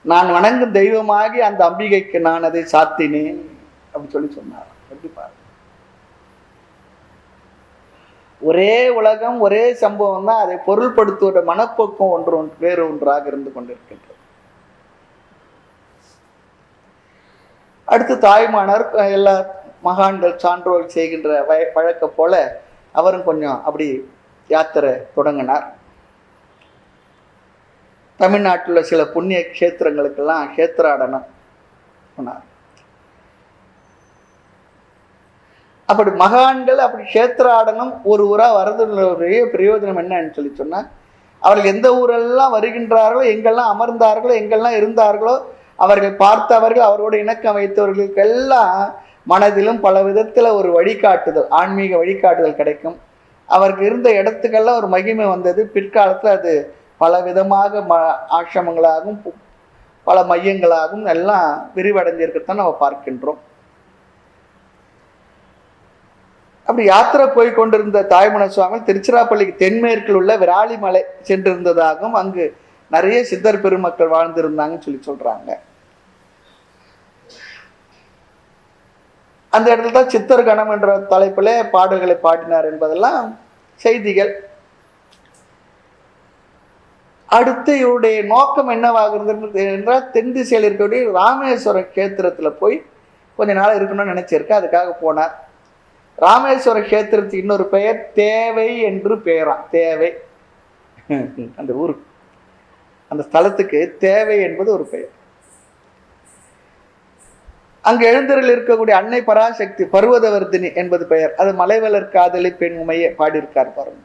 நான் வணங்கும் தெய்வமாகி அந்த அம்பிகைக்கு நான் அதை சாத்தினேன் அப்படின்னு சொன்னார். எப்படி பாருங்க, ஒரே உலகம் ஒரே சம்பவம் தான், அதை பொருள்படுத்துவத மனப்போக்கம் வேறு ஒன்றாக இருந்து கொண்டிருக்கின்றது. அடுத்து தாய்மானார் எல்லா மகான்கள் சான்றோர்கள் செய்கின்ற பழக்க போல அவரும் கொஞ்சம் அப்படி யாத்திரை தொடங்கினார். தமிழ்நாட்டில் சில புண்ணிய கஷேத்திரங்களுக்கெல்லாம் கஷேத்திராடனம் போனார். அப்படி மகான்கள் அப்படி கஷேத்திராடனம் ஒரு ஊரா வரதுடைய பிரயோஜனம் என்னன்னு சொன்னா, அவர்கள் எந்த ஊரெல்லாம் வருகின்றார்களோ, எங்கெல்லாம் அமர்ந்தார்களோ, எங்கெல்லாம் இருந்தார்களோ, அவர்கள் பார்த்தவர்கள் அவரோடு இணக்கம் வைத்தவர்களுக்கெல்லாம் மனதிலும் பல விதத்துல ஒரு வழிகாட்டுதல், ஆன்மீக வழிகாட்டுதல் கிடைக்கும். அவருக்கு இருந்த இடத்துக்கெல்லாம் ஒரு மகிமை வந்தது. பிற்காலத்துல அது பல விதமாக ஆசிரமங்களாகவும் பல மையங்களாகவும் எல்லாம் விரிவடைஞ்சிருக்கத்தான் நம்ம பார்க்கின்றோம். அப்படி யாத்திரை போய் கொண்டிருந்த தாய்மன சுவாமி திருச்சிராப்பள்ளிக்கு தென்மேற்கில் உள்ள விராலிமலை சென்றிருந்ததாகவும் அங்கு நிறைய சித்தர் பெருமக்கள் வாழ்ந்திருந்தாங்கன்னு சொல்றாங்க. அந்த இடத்துல தான் சித்தர் கணம் என்ற தலைப்பில் பாடல்களை பாடினார் என்பதெல்லாம் செய்திகள். அடுத்து இவருடைய நோக்கம் என்னவாக இருந்தது என்றால், தென் திசையில் இருக்கக்கூடிய ராமேஸ்வரம் கேத்திரத்துல போய் கொஞ்ச நாள் இருக்கணும்னு நினைச்சிருக்க. அதுக்காக போனார். ராமேஸ்வர கஷேத்திரத்துக்கு இன்னொரு பெயர் தேவை என்று பெயராம். தேவை, அந்த ஊருக்கு, அந்த ஸ்தலத்துக்கு தேவை என்பது ஒரு பெயர். அங்கு எழுந்தரில் இருக்கக்கூடிய அன்னை பராசக்தி பர்வதவர்தினி என்பது பெயர். அது மலைவளர் காதலி பெண் உமையை பாடியிருக்கார் பாருங்க.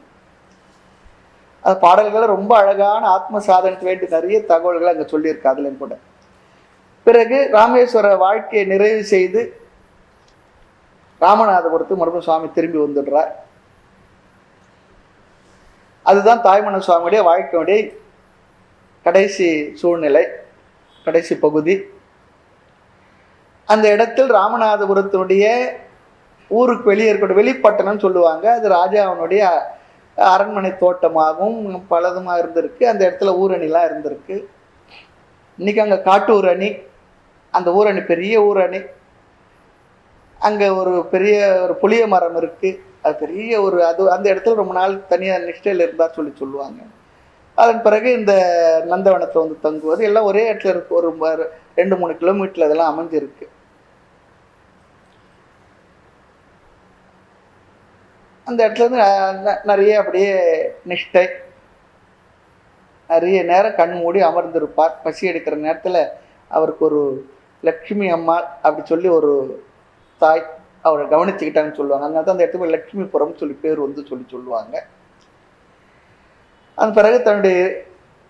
அது பாடல்களை ரொம்ப அழகான ஆத்ம சாதனத்து வேண்டி நிறைய தகவல்களை அங்கே சொல்லியிருக்கு அதுலையும் கூட. பிறகு ராமேஸ்வர வாழ்க்கையை நிறைவு செய்து ராமநாதபுரத்து மறுபடியும் சுவாமி திரும்பி வந்துடுறார். அதுதான் தாய்மன சுவாமியுடைய வாழ்க்கையுடைய கடைசி சூழ்நிலை, கடைசி பகுதி. அந்த இடத்தில் ராமநாதபுரத்தினுடைய ஊருக்கு வெளியே இருக்கக்கூடிய வெளிப்பட்டணம் சொல்லுவாங்க. அது ராஜாவினுடைய அரண்மனை தோட்டமாகவும் பலதுமாக இருந்திருக்கு. அந்த இடத்துல ஊரணிலாம் இருந்திருக்கு. இன்னைக்கு அங்கே காட்டூர் அணி, அந்த ஊரணி பெரிய ஊரணி. அங்கே ஒரு பெரிய ஒரு புளிய மரம் இருக்குது. அது பெரிய ஒரு அது அந்த இடத்துல ரொம்ப நாள் தனியாக நிஷ்டையில் இருந்தால் சொல்லுவாங்க. அதன் பிறகு இந்த நந்தவனத்தில் வந்து தங்குவது எல்லாம் ஒரே இடத்துல இருக்கு. ஒரு 2-3 கிலோமீட்டர் அதெல்லாம் அமைஞ்சிருக்கு. அந்த இடத்துல இருந்து நிறைய அப்படியே நிஷ்டை, நிறைய நேரம் கண் மூடி அமர்ந்திருப்பார். பசி எடுக்கிற நேரத்தில் அவருக்கு ஒரு லக்ஷ்மி அம்மாள் அப்படி சொல்லி ஒரு தாய் அவரை கவனிச்சுக்கிட்டாங்கன்னு சொல்லுவாங்க. அதனால தான் அந்த இடத்துக்கு லக்ஷ்மிபுரம் சொல்லி பேர் வந்து சொல்லுவாங்க. அதன் பிறகு தன்னுடைய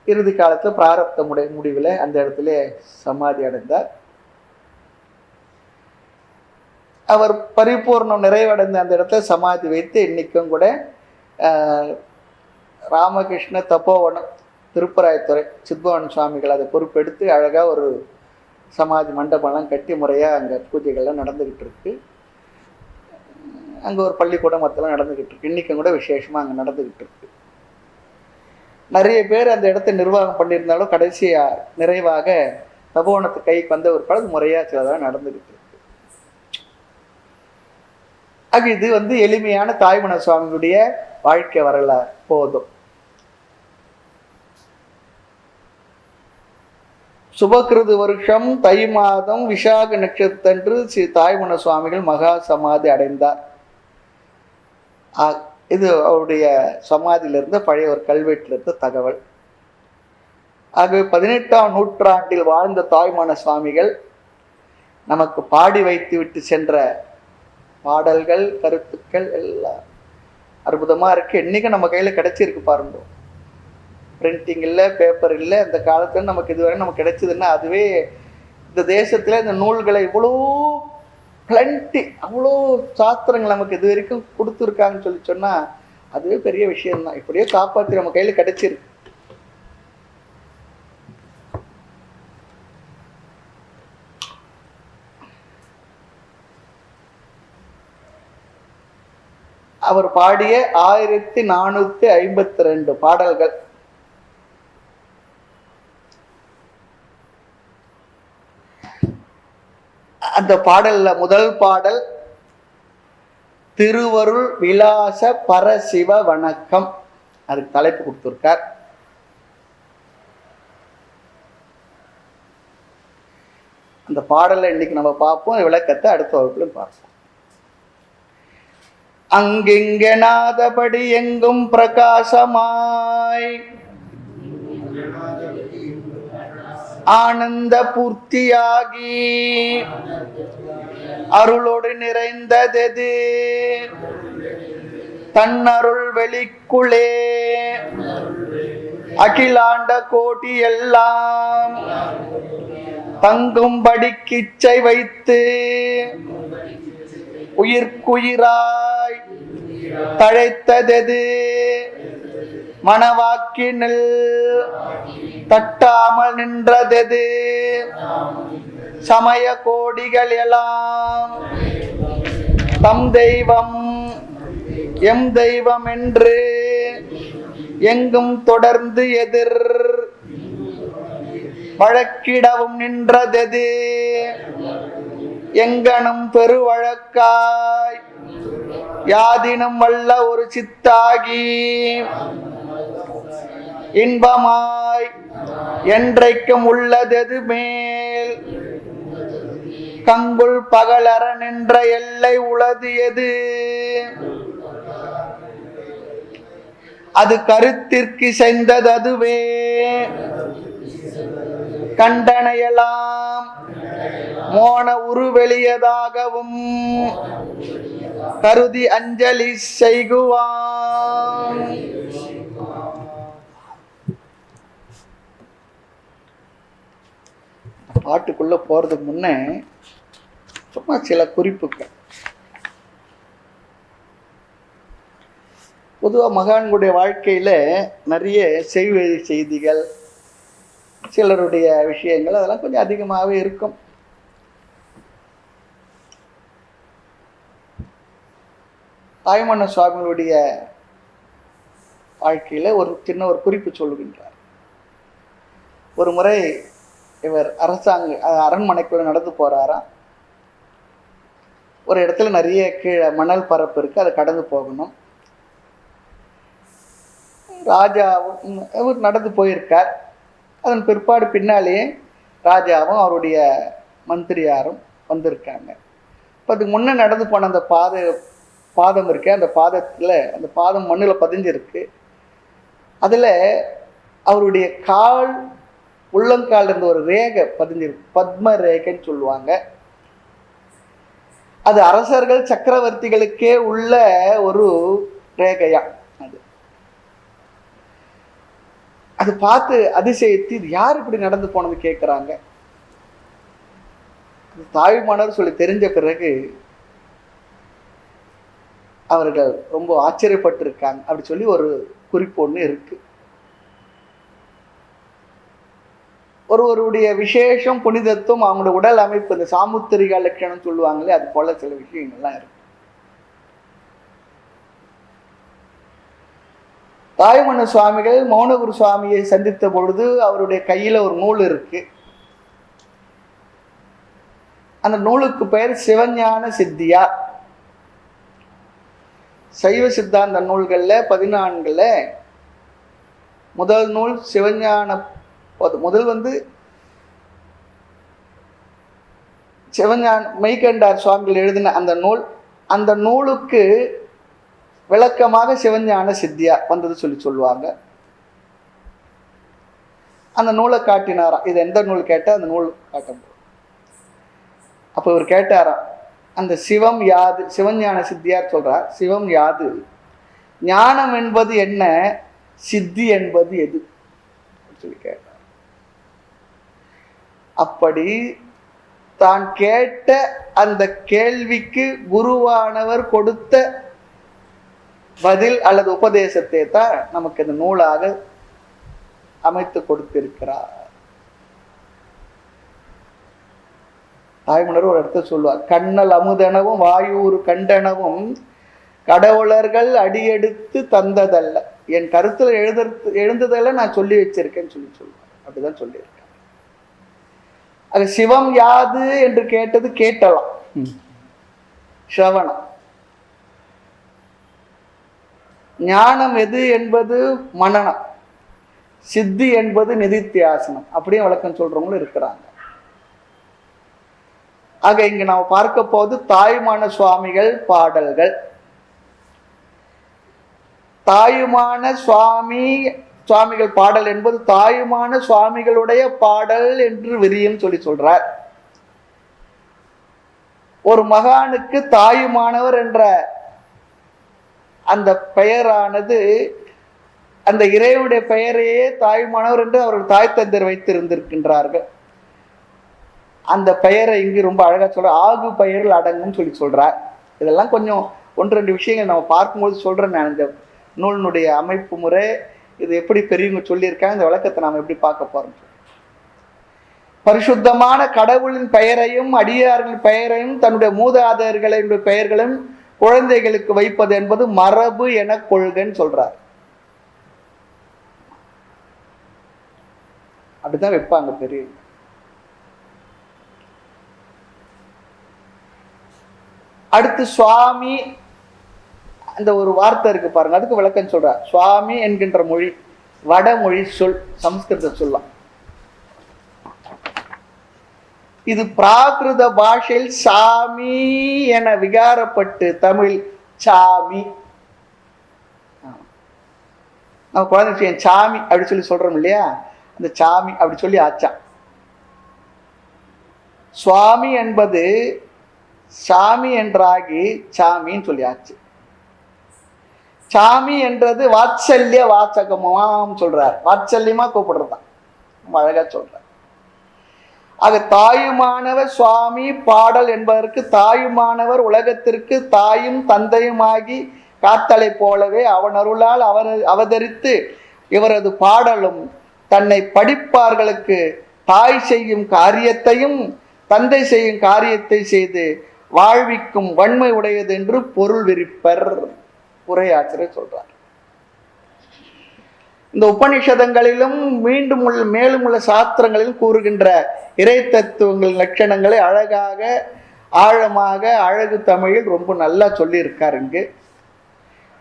இறுதி காலத்தில் பிராரப்த முடிவில் அந்த இடத்துல சமாதி அடைந்தார். அவர் பரிபூர்ணம் நிறைவடைந்த அந்த இடத்துல சமாதி வைத்து இன்னைக்கும் கூட ராமகிருஷ்ண தப்போவனம் திருப்பராயத்துறை சித்பவன் சுவாமிகள் அதை பொறுப்பெடுத்து அழகாக ஒரு சமாதி மண்டபம்லாம் கட்டி முறையாக அங்கே பூஜைகள்லாம் நடந்துக்கிட்டு இருக்கு. அங்கே ஒரு பள்ளிக்கூடம் மற்றெல்லாம் நடந்துக்கிட்டு இருக்கு. இன்றைக்கும் கூட விசேஷமாக அங்கே நடந்துக்கிட்டு இருக்கு. நிறைய பேர் அந்த இடத்த நிர்வாகம் பண்ணியிருந்தாலும் கடைசியாக நிறைவாக தபோவனத்து கைக்கு வந்த ஒரு பழகு முறையாக சிலதாக நடந்துக்கிட்டு இருக்கு. இது வந்து எளிமையான தாய்மன சுவாமியுடைய வாழ்க்கை வரலாறு போதும். சுபகிருது வருஷம் தை மாதம் விசாக நட்சத்திரத்தன்று ஸ்ரீ தாய்மன சுவாமிகள் மகா சமாதி அடைந்தார். இது அவருடைய சமாதியிலிருந்து பழைய ஒரு கல்வெட்டிலிருந்து தகவல். ஆகவே 18ஆம் நூற்றாண்டில் வாழ்ந்த தாய்மன சுவாமிகள் நமக்கு பாடி வைத்து விட்டு சென்ற பாடல்கள் கருத்துக்கள் எல்லாம் அற்புதமாக இருக்கு. இன்னைக்கு நம்ம கையில் கிடைச்சிருக்கு பாருங்க. பிரிண்டிங் இல்லை, பேப்பர் இல்லை. அந்த காலத்துல நமக்கு இதுவரை நமக்கு கிடைச்சதுன்னா அதுவே இந்த தேசத்துல இந்த நூல்களை இவ்வளோ பிளண்டி, அவ்வளோ சாஸ்திரங்கள் நமக்கு இது வரைக்கும் கொடுத்துருக்காங்கன்னு சொன்னா அதுவே பெரிய விஷயம்தான். இப்படியே காப்பாற்றி நம்ம கையில் கிடைச்சிருக்கு. அவர் பாடிய 1452 பாடல்கள். அந்த பாடல்ல முதல் பாடல் திருவருள் விலாச பரசிவ வணக்கம், அதுக்கு தலைப்பு கொடுத்திருக்கார். அந்த பாடலை இன்னைக்கு நம்ம பார்ப்போம். விளக்கத்தை அடுத்த வகுப்புல பார்ப்போம். அங்கிங்கெனாதபடி எங்கும் பிரகாசமாய் ஆனந்த பூர்த்தியாகி அருளோடு நிறைந்ததெது தன்னருள் வெளிக்குளே அகிலாண்ட கோடி எல்லாம் தங்கும்படி கிச்சை வைத்து உயிர்க்குயிராய் தழைத்ததெது மனவாக்கினில் தட்டாமல் நின்றதெது சமய கோடிகள் எல்லாம் தம் தெய்வம் எம் தெய்வம் என்று எங்கும் தொடர்ந்து எதிர் வழக்கிடவும் நின்றதெது எங்கனும் பெருவழக்காய் யாதினும் வல்ல ஒரு சித்தாகி இன்பமாய் என்றைக்கும் உள்ளதெது மேல் கங்குள் பகலரன் என்ற எல்லை உளது எது? அது கருத்திற்கு சென்றது அதுவே. கண்டனையெல்லாம் மோன உருவெளியதாகவும் கருதி அஞ்சலி செய்குவான். பாட்டுக்குள்ள போறதுக்கு முன்னே சும்மா சில குறிப்புகள். பொதுவாக மகான்களுடைய வாழ்க்கையில நிறைய செய்வழி செய்திகள், சிலருடைய விஷயங்கள் அதெல்லாம் கொஞ்சம் அதிகமாகவே இருக்கும். தாய்மான சுவாமிகளுடைய வாழ்க்கையில ஒரு சின்ன ஒரு குறிப்பு சொல்லுகின்றார். ஒரு முறை இவர் அரண்மனைக்குள்ள நடந்து போறாராம். ஒரு இடத்துல நிறைய கீழே மணல் பரப்பு இருக்கு, அதை கடந்து போகணும். ராஜாவும் அவர் நடந்து போயிருக்கார். அதன் பிற்பாடு பின்னாலேயே ராஜாவும் அவருடைய மந்திரியாரும் வந்திருக்காங்க. இப்போ அதுக்கு முன்னே நடந்து போன அந்த பாதம் இருக்கு, அந்த பாதத்தில் அந்த பாதம் மண்ணில் பதிஞ்சிருக்கு. அதில் அவருடைய கால் உள்ளங்கால் இருந்த ஒரு ரேகை பதிஞ்சிருக்கு, பத்ம ரேகைன்னு சொல்லுவாங்க. அது அரசர்கள் சக்கரவர்த்திகளுக்கே உள்ள ஒரு ரேகையா. அது பார்த்து அதிசயித்து இது யார் இப்படி நடந்து போனது கேட்குறாங்க. தாய்மானர் சொல்லி தெரிஞ்ச பிறகு அவர்கள் ரொம்ப ஆச்சரியப்பட்டிருக்காங்க. அப்படி சொல்லி ஒரு குறிப்பு ஒன்று இருக்கு. ஒருவருடைய விசேஷம், புனிதத்துவம், அவங்களோட உடல் அமைப்பு, இந்த சாமுத்திரிகா லட்சணம் சொல்லுவாங்களே, அது போல சில விஷயங்கள்லாம் இருக்கு. தாய்மன சுவாமிகள் மௌனகுரு சுவாமியை சந்தித்த பொழுது அவருடைய கையில ஒரு நூல் இருக்கு. அந்த நூலுக்கு பெயர் சிவஞான சித்தியா. சைவ சித்தாந்த நூல்கள்ல 14ல முதல் நூல் சிவஞான. முதல் சிவஞான மெய்கண்டார் சுவாமிகள் எழுதின அந்த நூல். அந்த நூலுக்கு விளக்கமாக சிவஞான சித்தியா வந்தது சொல்லுவாங்க. அந்த நூலை காட்டினாராம். இது எந்த நூல் கேட்டால் அந்த நூல் காட்ட. அப்போ இவர் கேட்டாராம், அந்த சிவம் யாது? சிவஞான சித்தியார் சொல்றார், சிவம் யாது? ஞானம் என்பது என்ன? சித்தி என்பது எது? சொல்லி கேட்டார். அப்படி தான் கேட்ட அந்த கேள்விக்கு குருவானவர் கொடுத்த பதில் அல்லது உபதேசத்தை தான் நமக்கு இந்த நூலாக அமைத்து கொடுத்திருக்கிறார். தாய்மலர் ஒரு இடத்த சொல்லுவார், கண்ணல் அமுதனவும் வாயூர் கண்டனவும் கடவுளர்கள் அடியெடுத்து தந்ததல்ல, என் கருத்துல எழுந்ததல்ல நான் சொல்லி வச்சிருக்கேன்னு சொல்லுவார். அப்படிதான் சொல்லியிருக்கேன். அது சிவம் யாது என்று கேட்டது கேட்டலாம், சிரவணம். ஞானம் எது என்பது மனனம், சித்தி என்பது நிதித்தியாசனம். அப்படியே விளக்கம் சொல்றவங்களும் இருக்கிறாங்க. ஆக இங்க நாம் பார்க்க போது தாயுமான சுவாமிகள் பாடல்கள். தாயுமான சுவாமிகள் பாடல் என்பது தாயுமான சுவாமிகளுடைய பாடல் என்று விரியும் சொல்றார். ஒரு மகானுக்கு தாயுமானவர் என்ற அந்த பெயரானது அந்த இறைவனுடைய பெயரையே தாயுமானவர் என்று அவர்கள் தாய் தந்தர் வைத்திருந்திருக்கின்றார்கள். அந்த பெயரை இங்கு ரொம்ப அழகா சொல்ற, ஆகு பெயரில் அடங்கும் சொல்றார். இதெல்லாம் கொஞ்சம் 1-2 விஷயங்கள் நம்ம பார்க்கும்போது சொல்றேன் நான். இந்த நூலினுடைய அமைப்பு முறை, இது எப்படி பெரியவங்க சொல்லியிருக்காங்க, இந்த விளக்கத்தை நாம் எப்படி பார்க்க போறோம். பரிசுத்தமான கடவுளின் பெயரையும் அடியார்களின் பெயரையும் தன்னுடைய மூதாதையர்களின் பெயர்களும் குழந்தைகளுக்கு வைப்பது என்பது மரபு என கொள்கைன்னு சொல்றார். அப்படிதான் வைப்பாங்க பெரியவங்க. அடுத்து சுவாமி அந்த ஒரு வார்த்தை இருக்கு பாருங்க, அதுக்கு விளக்கம் சொல்றார். சுவாமி என்கின்ற மொழி வடமொழி சொல், சமஸ்கிருத சொல்லலாம். இது பிராகிருத பாஷையில் சாமி என விகாரப்பட்டு தமிழ் சாமி. நம்ம குழந்தை சாமி அப்படி சொல்லி சொல்றோம் இல்லையா, அந்த சாமி அப்படி சொல்லி ஆச்சா. சுவாமி என்பது சாமி என்றாகி சாமின்னு சொல்லி ஆச்சு. சாமி என்றது வாத்சல்ய வாசகமாம் சொல்றார், வாத்சல்யமா கூப்பிடுறதுதான், அழகா சொல்றார். ஆக தாயுமானவர் சுவாமி பாடல் என்பதற்கு தாயுமானவர் உலகத்திற்கு தாயும் தந்தையுமாகி காத்தலை போலவே அவன் அருளால் அவதரித்து இவரது பாடலும் தன்னை படிப்பார்களுக்கு தாய் செய்யும் காரியத்தையும் தந்தை செய்யும் காரியத்தை செய்து வாழ்விக்கும் வன்மை உடையது என்று பொருள் விரிப்பர் உரையாசிரியர் சொல்றார். இந்த உபநிஷதங்களிலும் மீண்டும் மேலும் உள்ள சாஸ்திரங்களிலும் கூறுகின்ற இறை தத்துவங்கள் லட்சணங்களை அழகாக ஆழமாக அழகு தமிழில் ரொம்ப நல்லா சொல்லியிருக்கார். இங்கு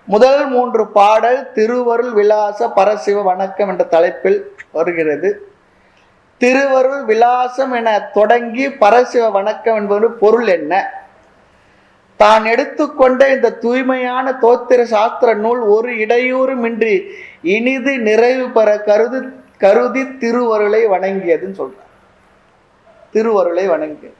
முதல் 3 பாடல் திருவருள் விலாச பரசிவ வணக்கம் என்ற தலைப்பில் வருகிறது. திருவருள் விலாசம் என தொடங்கி பரசிவ வணக்கம் என்பது பொருள் என்ன? தான் எடுத்துக்கொண்ட இந்த தூய்மையான தோத்திர சாஸ்திர நூல் ஒரு இடையூறுமின்றி இனிது நிறைவு பெற கருதி திருவருளை வணங்கியதுன்னு சொல்றார். திருவருளை வணங்கியது.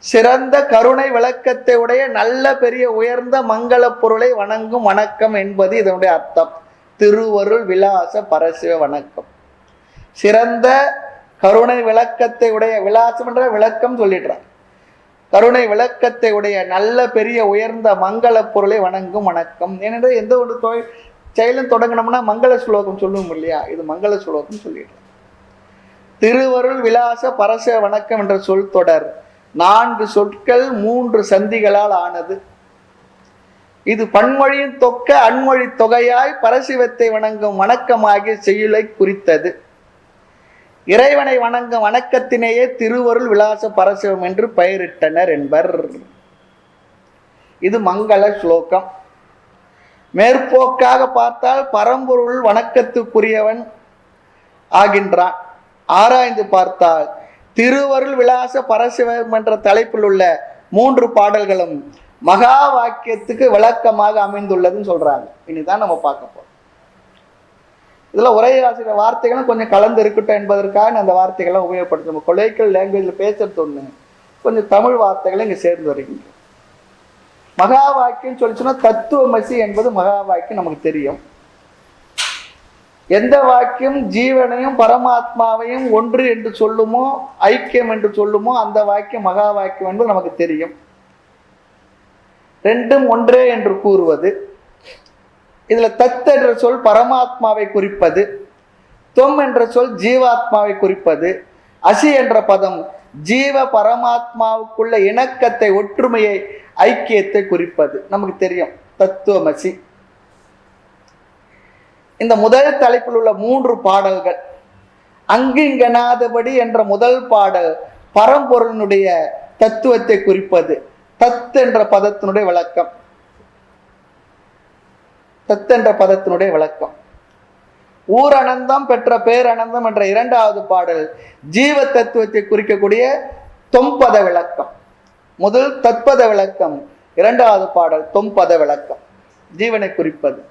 சிறந்த கருணை விளக்கத்தை உடைய நல்ல பெரிய உயர்ந்த மங்கள பொருளை வணங்கும் வணக்கம் என்பது இதனுடைய அர்த்தம். திருவருள் விலாச பரசிவ வணக்கம். சிறந்த கருணை விளக்கத்தை உடைய, விலாசம் என்ற விளக்கம் சொல்லிடுறார், கருணை விளக்கத்தை உடைய நல்ல பெரிய உயர்ந்த மங்கள பொருளை வணங்கும் வணக்கம். ஏனென்றால் எந்த ஒரு செயலும் தொடங்கினோம்னா மங்கள ஸ்லோகம் சொல்லுவோம் இல்லையா, இது மங்கள ஸ்லோகம் சொல்லிடுறார். திருவருள் விலாச பரசிவ வணக்கம் என்ற சொல் தொடர் 4 சொற்கள் 3 சந்திகளால் ஆனது. இது பன்மொழியின் தொக்க அன்மொழி தொகையாய் பரசிவத்தை வணங்கும் வணக்கமாகிய செய்யுளை குறித்தது. இறைவனை வணங்கும் வணக்கத்தினையே திருவருள் விலாச பரசிவம் என்று பெயரிட்டனர் என்பர். இது மங்கள ஸ்லோகம். மேற்போக்காக பார்த்தால் பரம்பொருள் வணக்கத்துக்குரியவன் ஆகின்றான். ஆராய்ந்து பார்த்தால் திருவருள் விலாச பரசிவம் என்ற தலைப்பில் உள்ள 3 பாடல்களும் மகா வாக்கியத்துக்கு விளக்கமாக அமைந்துள்ளதுன்னு சொல்றாங்க. இனிதான் நம்ம பார்க்க போறோம். இதுல உரையாசிரியர் வார்த்தைகளும் கொஞ்சம் கலந்து இருக்கட்டும் என்பதற்காக அந்த வார்த்தைகளை உபயோகப்படுத்த, நம்ம கொலைக்கல் லாங்குவேஜ்ல பேசுறது ஒண்ணு, கொஞ்சம் தமிழ் வார்த்தைகளை இங்க சேர்ந்து வருகின்ற. மகா வாக்கியம் சொல்லிச்சுன்னா தத்துவமசி என்பது மகா வாக்கியம் நமக்கு தெரியும். எந்த வாக்கியம் ஜீவனையும் பரமாத்மாவையும் ஒன்று என்று சொல்லுமோ, ஐக்கியம் என்று சொல்லுமோ, அந்த வாக்கியம் மகா வாக்கியம் என்பது நமக்கு தெரியும். ரெண்டும் ஒன்றே என்று கூறுவது. இதுல தத் என்ற சொல் பரமாத்மாவை குறிப்பது, தொம் என்ற சொல் ஜீவாத்மாவை குறிப்பது, அசி என்ற பதம் ஜீவ பரமாத்மாவுக்குள்ள இணக்கத்தை, ஒற்றுமையை, ஐக்கியத்தை குறிப்பது நமக்கு தெரியும். தத்துவமசி. இந்த முதல் தலைப்பில் உள்ள 3 பாடல்கள் அங்கிங்கனாதபடி என்ற முதல் பாடல் பரம்பொருளினுடைய தத்துவத்தை குறிப்பது. தத் என்ற பதத்தினுடைய விளக்கம், தத் என்ற பதத்தினுடைய விளக்கம். ஊரனந்தம் பெற்ற பேரனந்தம் என்ற 2வது பாடல் ஜீவ தத்துவத்தை குறிக்கக்கூடிய தொம்பத விளக்கம். முதல் தத்பத விளக்கம், 2வது பாடல் தொம்பத விளக்கம், ஜீவனை குறிப்பது.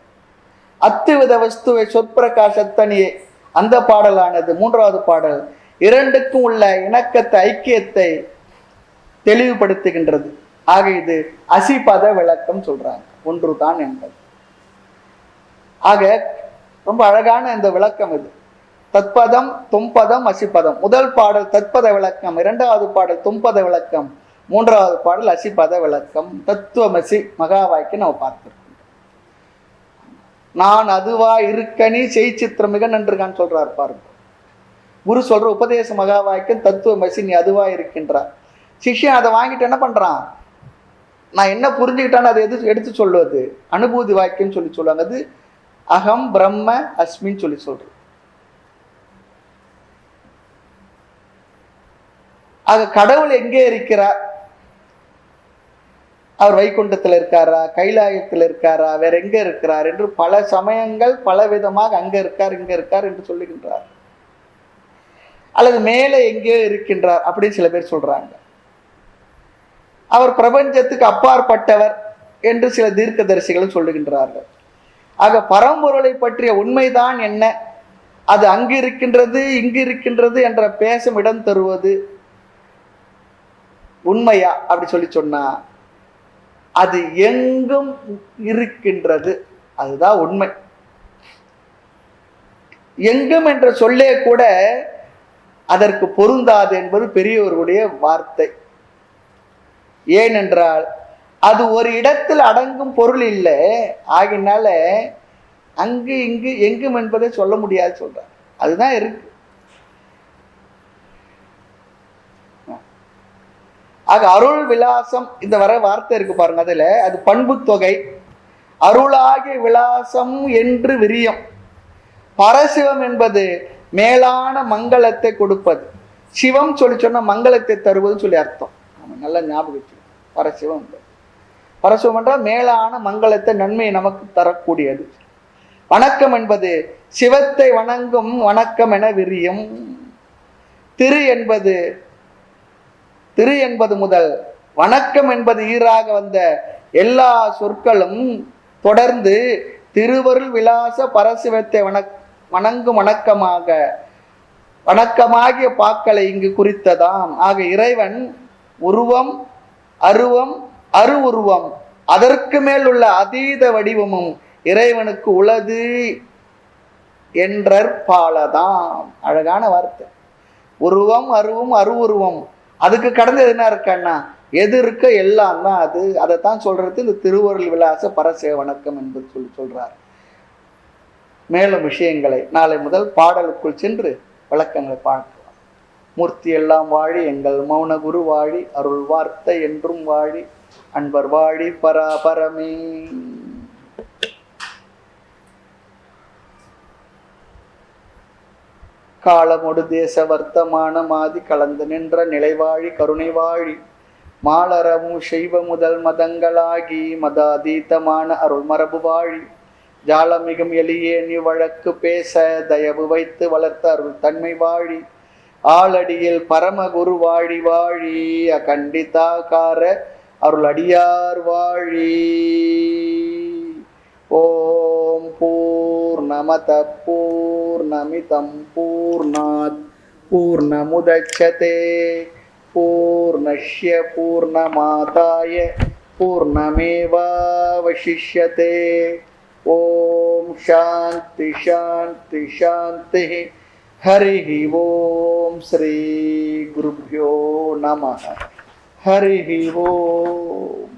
அத்துவித வஸ்துவை சொற்பிரகாசத்தனியே அந்த பாடலானது 3வது பாடல் 2க்கும் உள்ள இணக்கத்தை, ஐக்கியத்தை தெளிவுபடுத்துகின்றது. ஆக இது அசிபத விளக்கம் சொல்றாங்க, ஒன்றுதான் என்பது. ஆக ரொம்ப அழகான இந்த விளக்கம் இது. தத்பதம், தொம்பதம், அசிபதம். முதல் பாடல் தத்பத விளக்கம், 2வது பாடல் தொம்பத விளக்கம், 3வது பாடல் அசிபத விளக்கம். தத்துவமசி மகா வாக்கியம் நம்ம பார்த்திருக்கோம். நான் அதுவா இருக்கனி செய் சித்திரமிக நன்றுகான் சொல்றார் பாருங்க. குரு சொல்ற உபதேச மகா வாக்கியம் தத்துவமசி, நீ அதுவா இருக்கின்றார். சிஷ்யன் அதை வாங்கிட்டு என்ன பண்றான், நான் என்ன புரிஞ்சுக்கிட்டான்னு அதை எடுத்து சொல்லுவது அனுபூதி வாக்கியம் சொல்லி சொல்லுவாங்க. அது அகம் பிரம்ம அஸ்மின்னு சொல்லி சொல்றது. ஆக கடவுள் எங்கே இருக்கிறார், அவர் வைகுண்டத்தில் இருக்காரா, கைலாயத்தில் இருக்காரா, வேற எங்க இருக்கிறார் என்று பல சமயங்கள் பல விதமாக அங்க இருக்கார் இங்க இருக்கார் என்று சொல்லுகின்றார். அல்லது மேலே எங்கேயோ இருக்கின்றார் அப்படின்னு சில பேர் சொல்றாங்க. அவர் பிரபஞ்சத்துக்கு அப்பாற்பட்டவர் என்று சில தீர்க்கதரிசிகளும் சொல்லுகின்றார்கள். ஆக பரம்பொருளை பற்றிய உண்மைதான் என்ன, அது அங்கு இருக்கின்றது இங்கு இருக்கின்றது என்ற பேசும் இடம் தருவது உண்மையா அப்படி சொல்லி சொன்னா அது எங்கும் இருக்கின்றது, அதுதான் உண்மை. எங்கும் என்ற சொல்லே கூட அதற்கு பொருந்தாது என்பது பெரியவர்களுடைய வார்த்தை. ஏனென்றால் அது ஒரு இடத்தில் அடங்கும் பொருள் இல்லை. ஆகினால அங்கு இங்கு எங்கும் என்பதை சொல்ல முடியாது சொல்றார். அதுதான் இருக்கு. ஆக அருள் விலாசம் இந்த வர வார்த்தை இருக்கு பாருங்க, அதுல அது பண்பு தொகை. அருளாகிய விலாசம் என்று விரியம். பரசிவம் என்பது மேலான மங்களத்தை கொடுப்பது. சிவம் சொல்லி சொன்னா மங்களத்தை தருவதுன்னு சொல்லி அர்த்தம். நல்லா ஞாபகம். பரசிவம் பரசிவம் என்றால் மேலான மங்களத்தை நன்மையை நமக்கு தரக்கூடியது. வணக்கம் என்பது சிவத்தை வணங்கும் வணக்கம் என விரியும். திரு என்பது முதல் வணக்கம் என்பது ஈராக வந்த எல்லா சொற்களும் தொடர்ந்து திருவருள் விலாச பரசிவத்தை வணங்கும் வணக்கமாகிய பாக்களை இங்கு குறித்ததாம். ஆக இறைவன் உருவம், அருவம், அரு உருவம், அதற்கு மேல் உள்ள அதீத வடிவமும் இறைவனுக்கு உளது என்றற்பாலதாம். அழகான வார்த்தை. உருவம், அருவம், அரு உருவம், அதுக்கு கடந்து என்ன இருக்கான்னா எது இருக்க எல்லாம் தான் அது. அதைத்தான் சொல்றது இந்த திருவருள் விலாச பரசிவ வணக்கம் என்பது சொல்றார். மேலும் விஷயங்களை நாளை முதல் பாடலுக்குள் சென்று விளக்கங்களை பார்க்கலாம். மூர்த்தி எல்லாம் வாழி, எங்கள் மௌன குரு வாழி, அருள் வார்த்தை என்றும் வாழி, அன்பர் வாழி பராபரமே. காலமொடு தேச வர்த்தமான மாதி கலந்து நின்ற நிலைவாழி கருணை வாழி, மாலரமும் செய்வ முதல் மதங்களாகி மதாதீதமான அருள் மரபு வாழி, ஜாலமிகும் எளியே நீ வழக்கு பேச தயவு வைத்து வளர்த்த அருள் தன்மை வாழி, ஆளடியில் பரமகுரு வாழி வாழி, அகண்டிதாகார அருள் அடியார் வாழி. ஓம் பூர்ணமத பூர்ணமிதம் பூர்ணாத் பூர்ணமுதச்யதே பூர்ணஸ்ய பூர்ணமாதாய பூர்ணமேவாவசிஷ்யதே. ஓம் சாந்தி சாந்தி சாந்தி. ஹரி ஓம். ஸ்ரீ குருப்யோ நமः. ஹரி ஓம்.